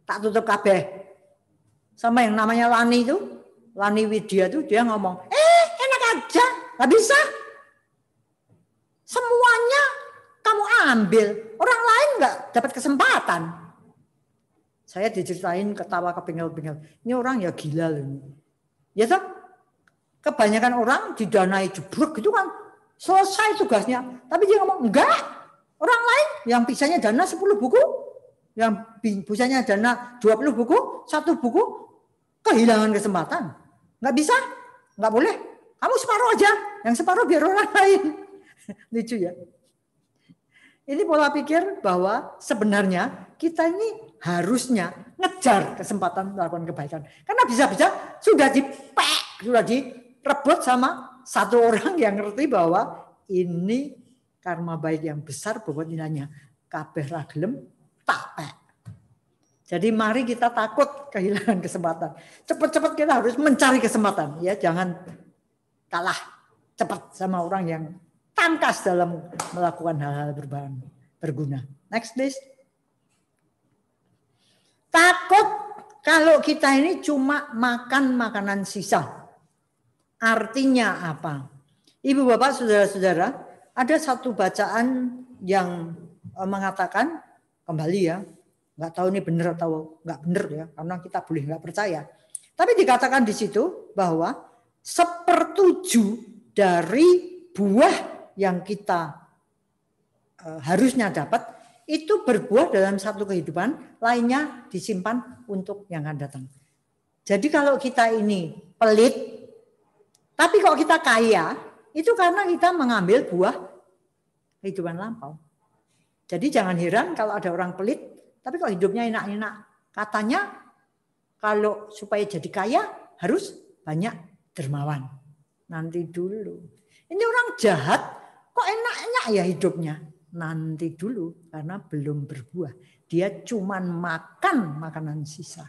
tak tutup kabeh. Sama yang namanya Lani itu, Lani Widya itu dia ngomong, enak aja, nggak bisa. Semuanya kamu ambil, orang lain nggak dapat kesempatan. Saya diceritain ketawa kepingel-pingel. Ini orang ya gila loh. Ya toh, kebanyakan orang didanai jebruk gitu kan, selesai tugasnya. Tapi dia ngomong enggak. Orang lain yang bisanya dana 10 buku, yang bisanya dana 20 buku, 1 buku, kehilangan kesempatan. Nggak bisa, nggak boleh. Kamu separuh aja, yang separuh biar orang lain. Lucu ya. Ini pola pikir bahwa sebenarnya kita ini harusnya ngejar kesempatan melakukan kebaikan. Karena bisa-bisa sudah direbut sama satu orang yang ngerti bahwa ini karma baik yang besar bobot nilainya. Kabeh ra gelem tak pek. Jadi mari kita takut kehilangan kesempatan. Cepat-cepat kita harus mencari kesempatan. Ya, jangan kalah cepat sama orang yang tangkas dalam melakukan hal-hal berguna. Next please. Takut kalau kita ini cuma makan makanan sisa. Artinya apa? Ibu bapak saudara-saudara, ada satu bacaan yang mengatakan, kembali ya, nggak tahu ini benar atau nggak benar ya, karena kita boleh nggak percaya. Tapi dikatakan di situ bahwa 1/7 dari buah yang kita harusnya dapat itu berbuah dalam satu kehidupan, lainnya disimpan untuk yang akan datang. Jadi kalau kita ini pelit, tapi kalau kita kaya, itu karena kita mengambil buah kehidupan lampau. Jadi jangan heran kalau ada orang pelit, tapi kalau hidupnya enak-enak. Katanya kalau supaya jadi kaya harus banyak dermawan. Nanti dulu. Ini orang jahat, kok enak-enak ya hidupnya? Nanti dulu, karena belum berbuah. Dia cuman makan makanan sisa.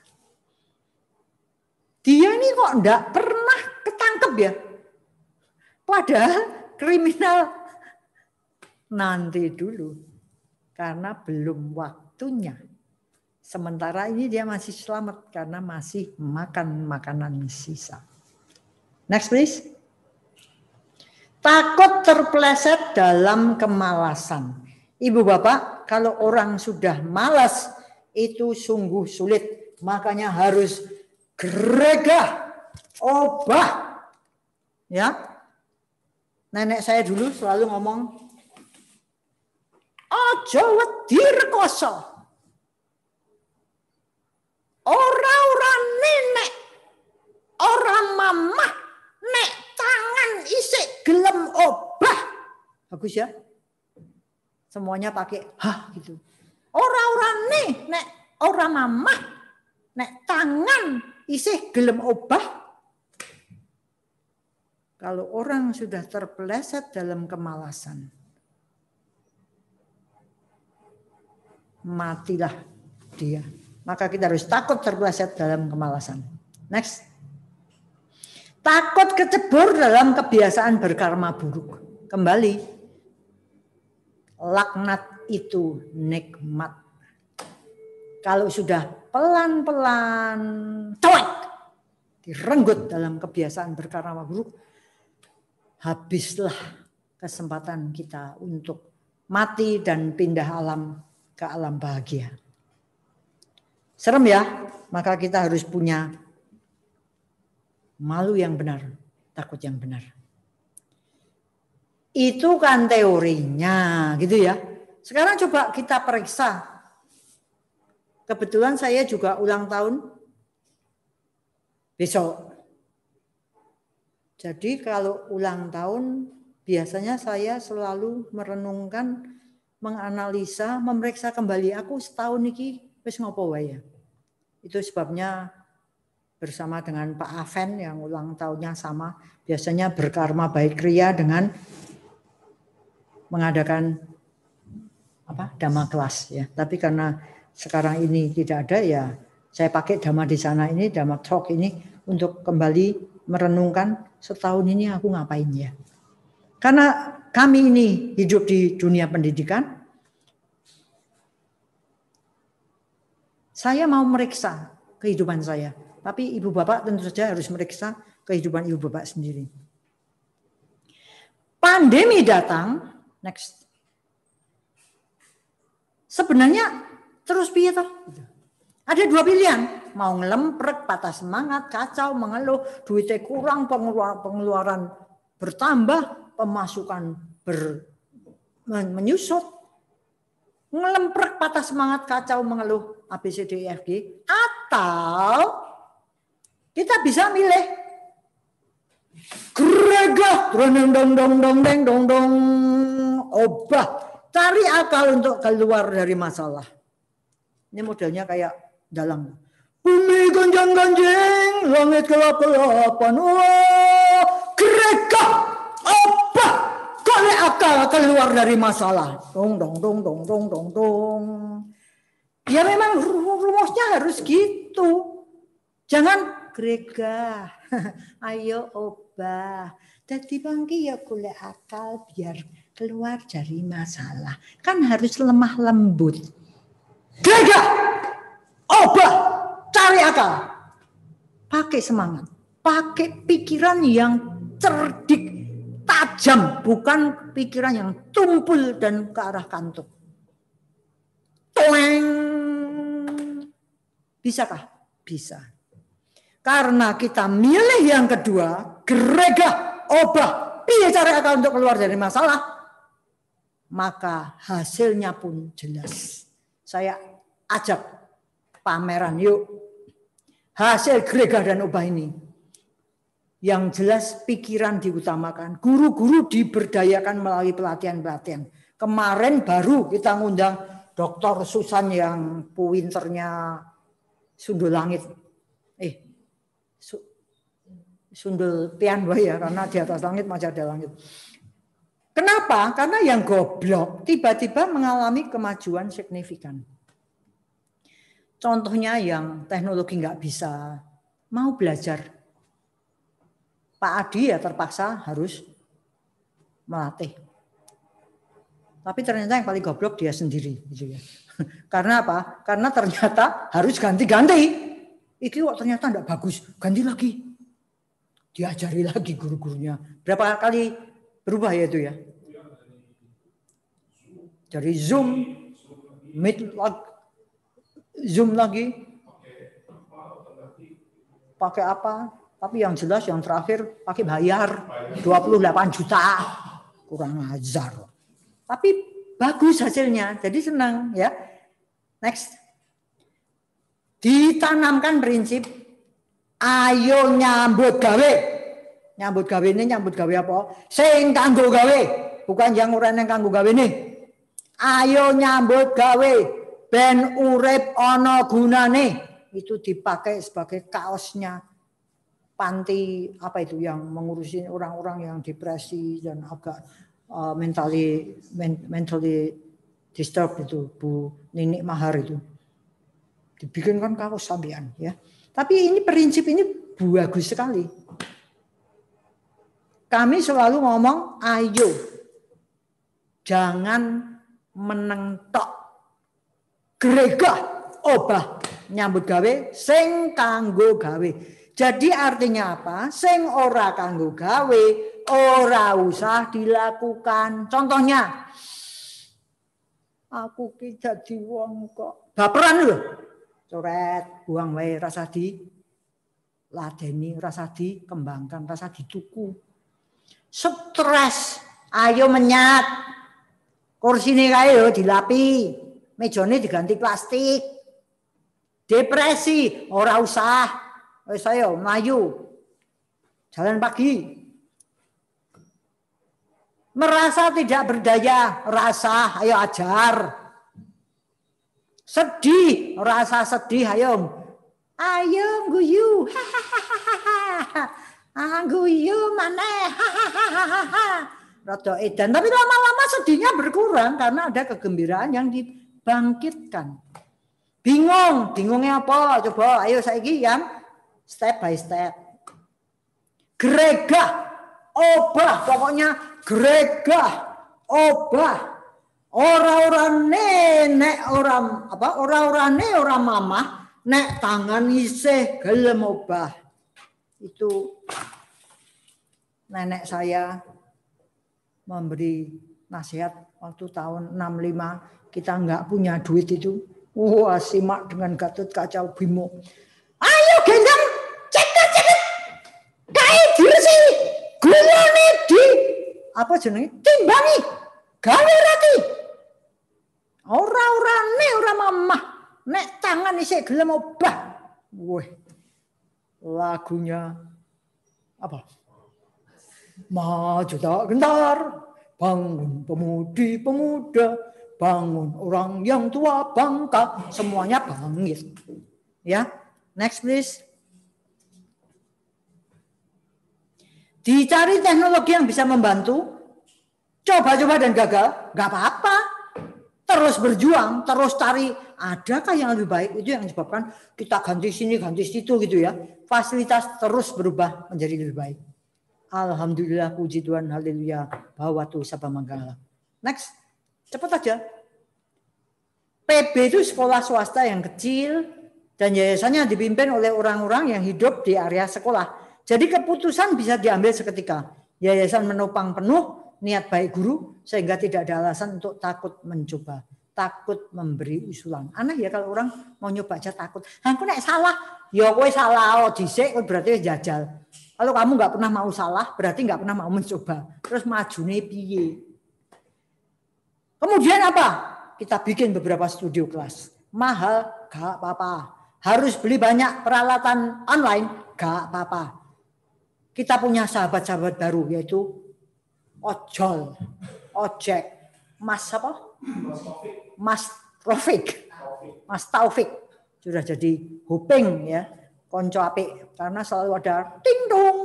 Dia ini kok enggak pernah ketangkep ya? Padahal kriminal. Nanti dulu, karena belum waktunya. Sementara ini dia masih selamat karena masih makan makanan sisa. Next please. Takut terpeleset dalam kemalasan. Ibu bapak, kalau orang sudah malas itu sungguh sulit. Makanya harus gregah, obah. Ya. Nenek saya dulu selalu ngomong, aja wedi rekoso. Ora nenek, ora mamah, nek tangan isik gelem obah. Bagus ya. Semuanya pakai hah gitu. Ora nek ora mamah, nek tangan isih gelem obah. Kalau orang sudah terpeleset dalam kemalasan, matilah dia. Maka kita harus takut terpeleset dalam kemalasan. Next. Takut kecebur dalam kebiasaan berkarma buruk. Kembali. Laknat itu nikmat. Kalau sudah pelan-pelan cuek, direnggut dalam kebiasaan berkarma buruk, habislah kesempatan kita untuk mati dan pindah alam ke alam bahagia. Serem ya, maka kita harus punya malu yang benar, takut yang benar. Itu kan teorinya, gitu ya. Sekarang coba kita periksa. Kebetulan saya juga ulang tahun besok. Jadi kalau ulang tahun biasanya saya selalu merenungkan, menganalisa, memeriksa kembali aku setahun iki wis ngopo wae ya. Itu sebabnya bersama dengan Pak Aven yang ulang tahunnya sama, biasanya berkarma baik kriya dengan mengadakan dhamma kelas ya. Tapi karena sekarang ini tidak ada ya, saya pakai dhamma di sana ini, dhamma talk ini untuk kembali merenungkan setahun ini aku ngapain ya. Karena kami ini hidup di dunia pendidikan, saya mau meriksa kehidupan saya. Tapi ibu bapak tentu saja harus meriksa kehidupan ibu bapak sendiri. Pandemi datang, next. Sebenarnya terus piye toh? Ada dua pilihan, mau ngelemprek, patah semangat, kacau, mengeluh, duitnya kurang, pengeluaran bertambah, pemasukan menyusut, ngelemprek, patah semangat, kacau, mengeluh, ABCDEFG, atau kita bisa milih gregah, dong, obah, cari akal untuk keluar dari masalah. Ini modelnya kayak dalam. Bumi gonjang-ganjing, langit gelap-gelapan. Wah, gregah, obah, cari akal keluar dari masalah. Dong. Ya memang rumusnya harus gitu. Jangan gregah. Ayo obah. Jadi bangki ya golek akal biar keluar dari masalah. Kan harus lemah lembut. Gregah, obah, cari akal. Pakai semangat. Pakai pikiran yang cerdik, tajam. Bukan pikiran yang tumpul dan ke arah kantuk. Toeng. Bisakah? Bisa. Karena kita milih yang kedua, gregah, obah, piye cari akal untuk keluar dari masalah, maka hasilnya pun jelas. Saya ajak pameran yuk. Hasil gregah dan obah ini. Yang jelas pikiran diutamakan. Guru-guru diberdayakan melalui pelatihan-pelatihan. Kemarin baru kita ngundang Dr. Susan yang pinternya Sundul Langit. Sundul pian ya, karena di atas langit masih ada langit. Kenapa? Karena yang goblok tiba-tiba mengalami kemajuan signifikan. Contohnya yang teknologi nggak bisa, mau belajar. Pak Adi ya terpaksa harus melatih. Tapi ternyata yang paling goblok dia sendiri. Gitu ya. Karena apa? Karena ternyata harus ganti-ganti. Itu kok ternyata enggak bagus, ganti lagi. Diajari lagi guru-gurunya. Berapa kali berubah ya itu ya? Dari Zoom, Meet, Zoom lagi. Pakai apa? Tapi yang jelas yang terakhir pakai bayar 28 juta. Kurang ajar. Tapi bagus hasilnya, jadi senang ya. Next. Ditanamkan prinsip ayo nyambut gawe. Nyambut gawe ini nyambut gawe apa? Sing kanggo gawe, bukan yang ora nang kanggo gawe ini. Ayo nyambut gawe ben urip ana gunane. Itu dipakai sebagai kaosnya panti apa itu yang mengurusi orang-orang yang depresi dan agak mentally disturbed itu Bu Ninik Mahar itu. Dibikinkan kaos sampean ya. Tapi ini prinsip ini bagus sekali. Kami selalu ngomong ayo jangan menentok gregah obah nyambut gawe sing kanggo gawe. Jadi artinya apa? Sing ora kanggo gawe ora usah dilakukan. Contohnya aku ki dadi wong kok baperan lho. Coret, buang wae, rasa di ladeni, rasa dikembangkan, rasa dituku. Stres, Ayo menyat. Kursine kae yo dilapi. Mejane diganti plastik. Depresi ora usah. Wis ayo mlayu. Jalan pagi. Merasa tidak berdaya, rasa ayo ajar. Sedih, rasa sedih ayo. Ayo guyu. Guyu maneh. Rada edan, tapi lama-lama sedihnya berkurang karena ada kegembiraan yang dibangkitkan. Bingungnya apa? Coba ayo saiki yang step by step. Gregah, obah, pokoknya gregah, obah. Ora-orane nek ora-orane ora mamah, nek tangan isih gelem obah. Itu nenek saya memberi nasihat waktu tahun 65, kita nggak punya duit itu. Wah, simak dengan Gatot Kaca Bimo. Ayo gendang, ceket. Kae diresi. Gulane di apa jenenge? Timbangi. Gawe rati. Ora-orane ora mamah. Nek tangan isih gelem obah. Wah. Lagunya apa? Maju tak gentar, bangun pemudi-pemuda, bangun orang yang tua bangka, semuanya bangkit. Ya, next please. Dicari teknologi yang bisa membantu, coba-coba dan gagal, nggak apa-apa. Terus berjuang, terus cari, adakah yang lebih baik? Itu yang menyebabkan kita ganti sini, ganti situ gitu ya. Fasilitas terus berubah menjadi lebih baik. Alhamdulillah, puji Tuhan, haleluya, bawatu sabamangala. Next, cepat aja. PB itu sekolah swasta yang kecil dan yayasannya dipimpin oleh orang-orang yang hidup di area sekolah. Jadi keputusan bisa diambil seketika. Yayasan menopang penuh niat baik guru sehingga tidak ada alasan untuk takut mencoba, takut memberi usulan. Aneh ya kalau orang mau nyoba aja takut. Aku nek salah, ya kowe salah dhisik berarti jajal. Kalau kamu nggak pernah mau salah, berarti nggak pernah mau mencoba. Terus majune piye? Kemudian apa? Kita bikin beberapa studio kelas. Mahal, gak apa-apa. Harus beli banyak peralatan online, gak apa-apa. Kita punya sahabat-sahabat baru, yaitu ojol, ojek, Mas apa? Mas Taufik. Sudah jadi huping ya. Konco apik karena selalu ada ting dong.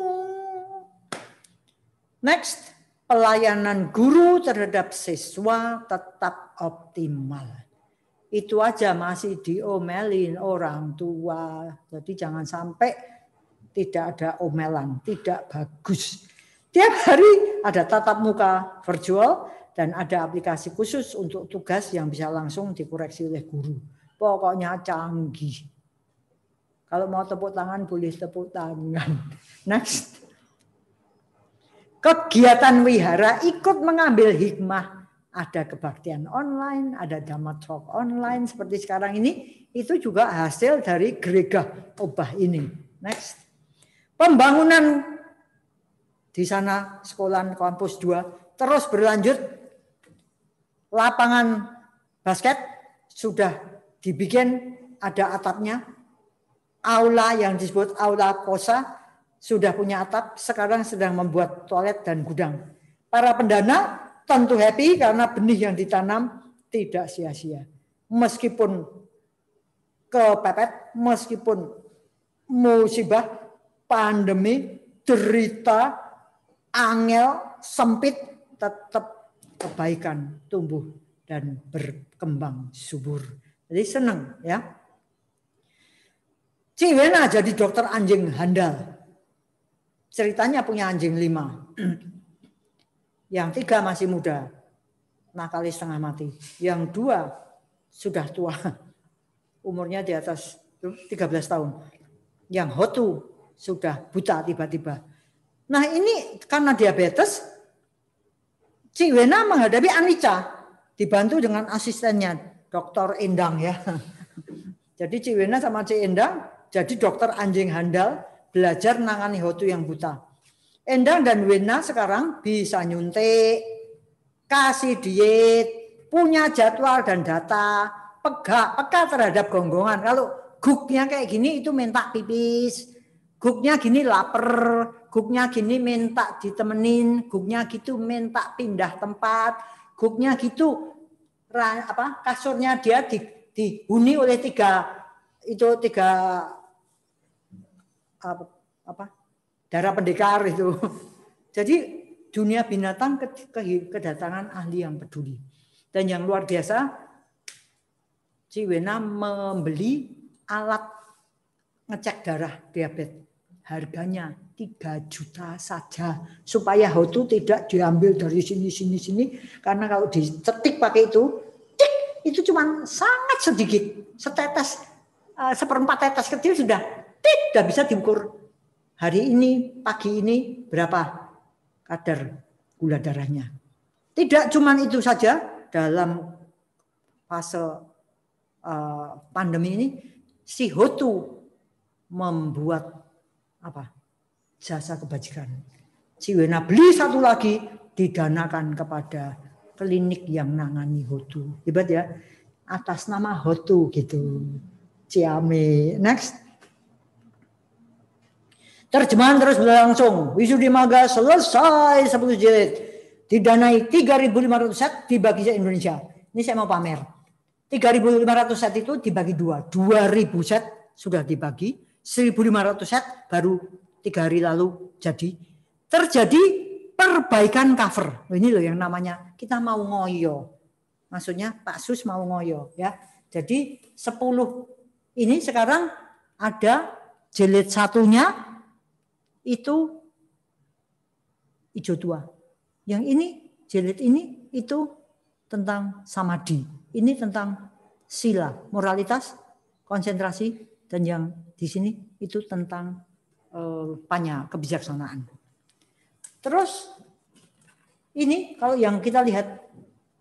Next, pelayanan guru terhadap siswa tetap optimal. Itu aja masih diomelin orang tua. Jadi jangan sampai tidak ada omelan, tidak bagus. Tiap hari ada tatap muka virtual dan ada aplikasi khusus untuk tugas yang bisa langsung dikoreksi oleh guru. Pokoknya canggih. Kalau mau tepuk tangan, boleh tepuk tangan. Next. Kegiatan wihara ikut mengambil hikmah. Ada kebaktian online, ada Dhamma Talk online seperti sekarang ini. Itu juga hasil dari Gregah Obah ini. Next. Pembangunan di sana sekolah kampus 2 terus berlanjut. Lapangan basket sudah dibikin, ada atapnya. Aula yang disebut aula kosa sudah punya atap, sekarang sedang membuat toilet dan gudang. Para pendana tentu happy karena benih yang ditanam tidak sia-sia. Meskipun kepepet, meskipun musibah, pandemi, derita, angel, sempit, tetap kebaikan tumbuh dan berkembang subur. Jadi senang ya. Ciwena jadi dokter anjing handal. Ceritanya punya anjing 5. Yang 3 masih muda. Nakali setengah mati. Yang 2 sudah tua. Umurnya di atas 13 tahun. Yang Hotu sudah buta tiba-tiba. Nah ini karena diabetes, Ciwena menghadapi Anica. Dibantu dengan asistennya, Dr. Endang ya. Jadi Ciwena sama Ci Endang jadi dokter anjing handal, belajar nangani Hotu yang buta. Endang dan Wena sekarang bisa nyuntik, kasih diet, punya jadwal dan data, peka terhadap gonggongan. Kalau guknya kayak gini itu minta pipis, guknya gini lapar, guknya gini minta ditemenin, guknya gitu minta pindah tempat, guknya gitu kasurnya dia dihuni oleh tiga darah pendekar itu. Jadi dunia binatang kedatangan ahli yang peduli. Dan yang luar biasa, Ciwena membeli alat ngecek darah diabetes. Harganya 3 juta saja. Supaya HO2 tidak diambil dari sini. Karena kalau dicetik pakai itu cuma sangat sedikit. Setetes, seperempat tetes kecil sudah tidak bisa diukur. Hari ini, pagi ini berapa kadar gula darahnya. Tidak cuma itu saja, dalam fase pandemi ini, si HO2 membuat jasa kebajikan. Ciwena beli satu lagi, didanakan kepada klinik yang nangani HO2. Hebat ya, atas nama HO2 gitu. Ciame. Next. Terjemahan terus berlangsung. Wisudimaga selesai 10 jilid. Didanai 3.500 set dibagi se Indonesia. Ini saya mau pamer. 3.500 set itu dibagi 2. 2.000 set sudah dibagi. 1.500 set baru 3 hari lalu jadi. Terjadi perbaikan cover. Ini loh yang namanya kita mau ngoyo. Maksudnya Pak Sus mau ngoyo ya. Jadi 10 ini sekarang ada jilid satunya itu hijau tua. Yang ini jilid ini itu tentang samadhi. Ini tentang sila, moralitas, konsentrasi, dan yang di sini itu tentang panya, kebijaksanaan. Terus ini kalau yang kita lihat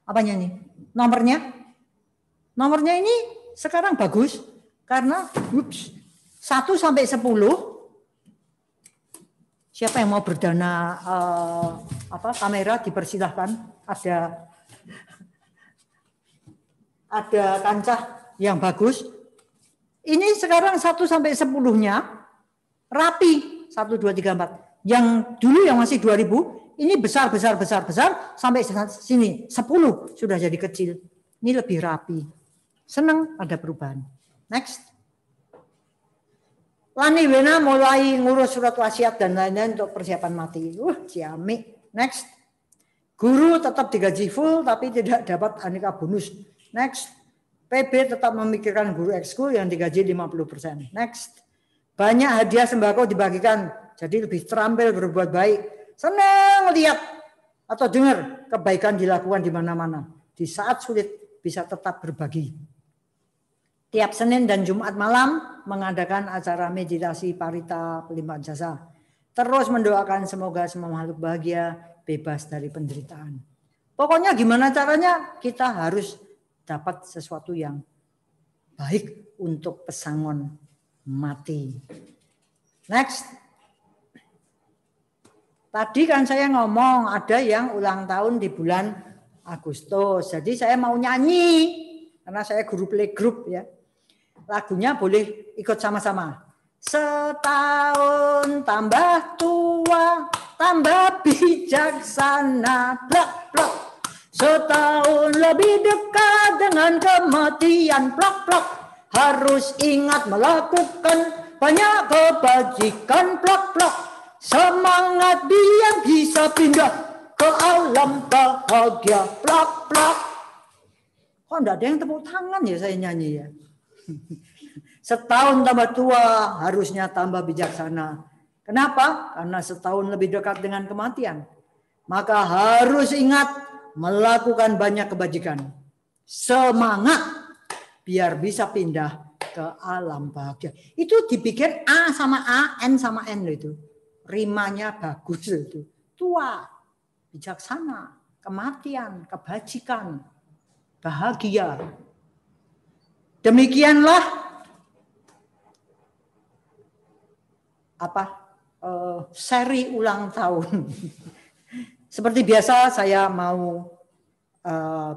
apanya nih? Nomornya ini sekarang bagus karena 1 sampai 10. Siapa yang mau berdana kamera dipersilahkan. Ada kancah yang bagus. Ini sekarang 1 sampai 10-nya rapi 1 2 3 4. Yang dulu yang masih 2000 ini besar sampai sini 10 sudah jadi kecil. Ini lebih rapi. Senang ada perubahan. Next. Lani Wena mulai ngurus surat wasiat dan lain-lain untuk persiapan mati. Ciamik. Next. Guru tetap digaji full tapi tidak dapat aneka bonus. Next. PB tetap memikirkan guru ekskul yang digaji 50%. Next. Banyak hadiah sembako dibagikan. Jadi lebih terampil berbuat baik. Senang lihat atau dengar kebaikan dilakukan di mana-mana. Di saat sulit bisa tetap berbagi. Tiap Senin dan Jumat malam mengadakan acara meditasi parita pelimpahan jasa. Terus mendoakan semoga semua makhluk bahagia, bebas dari penderitaan. Pokoknya gimana caranya kita harus dapat sesuatu yang baik untuk pesangon mati. Next. Tadi kan saya ngomong ada yang ulang tahun di bulan Agustus. Jadi saya mau nyanyi karena saya guru playgroup ya. Lagunya boleh ikut sama-sama. Setahun tambah tua, tambah bijaksana, blok blok. Setahun lebih dekat dengan kematian, blok blok. Harus ingat melakukan banyak kebajikan, blok blok. Semangat biar bisa pindah ke alam bahagia, blok blok. Kok enggak ada yang tepuk tangan ya saya nyanyi ya? Setahun tambah tua harusnya tambah bijaksana. Kenapa? Karena setahun lebih dekat dengan kematian. Maka harus ingat melakukan banyak kebajikan. Semangat biar bisa pindah ke alam bahagia. Itu dibikin A sama A, N sama N itu. Rimanya bagus itu. Tua, bijaksana, kematian, kebajikan, bahagia. Demikianlah seri ulang tahun. Seperti biasa saya mau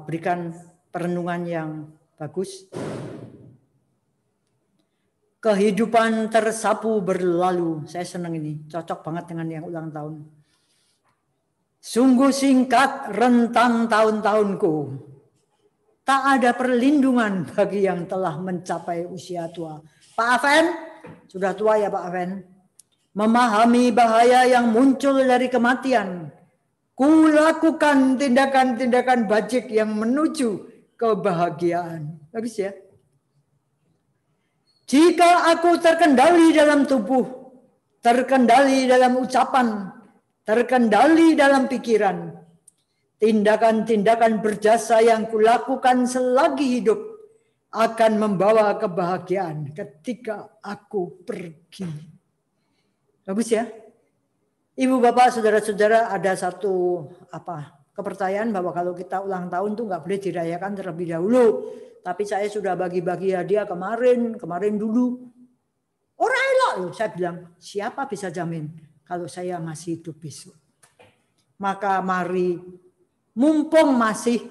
berikan perenungan yang bagus. Kehidupan tersapu berlalu. Saya senang ini, cocok banget dengan yang ulang tahun. Sungguh singkat rentang tahun-tahunku. Tak ada perlindungan bagi yang telah mencapai usia tua. Pak Aven, sudah tua ya Pak Aven. Memahami bahaya yang muncul dari kematian. Kulakukan tindakan-tindakan bajik yang menuju kebahagiaan. Bagus ya. Jika aku terkendali dalam tubuh, terkendali dalam ucapan, terkendali dalam pikiran, tindakan-tindakan berjasa yang kulakukan selagi hidup akan membawa kebahagiaan ketika aku pergi. Bagus ya? Ibu, bapak, saudara-saudara, ada satu kepercayaan bahwa kalau kita ulang tahun tuh nggak boleh dirayakan terlebih dahulu. Tapi saya sudah bagi-bagi hadiah kemarin dulu. Orang elok loh, saya bilang, siapa bisa jamin kalau saya masih hidup besok? Maka mari, mumpung masih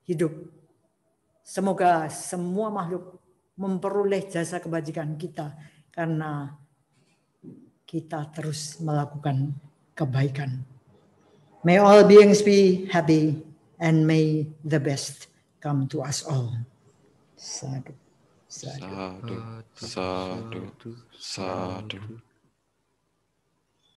hidup, semoga semua makhluk memperoleh jasa kebajikan kita karena kita terus melakukan kebaikan. May all beings be happy and may the best come to us all. Sadhu, sadhu, sadhu, sadhu, sadhu.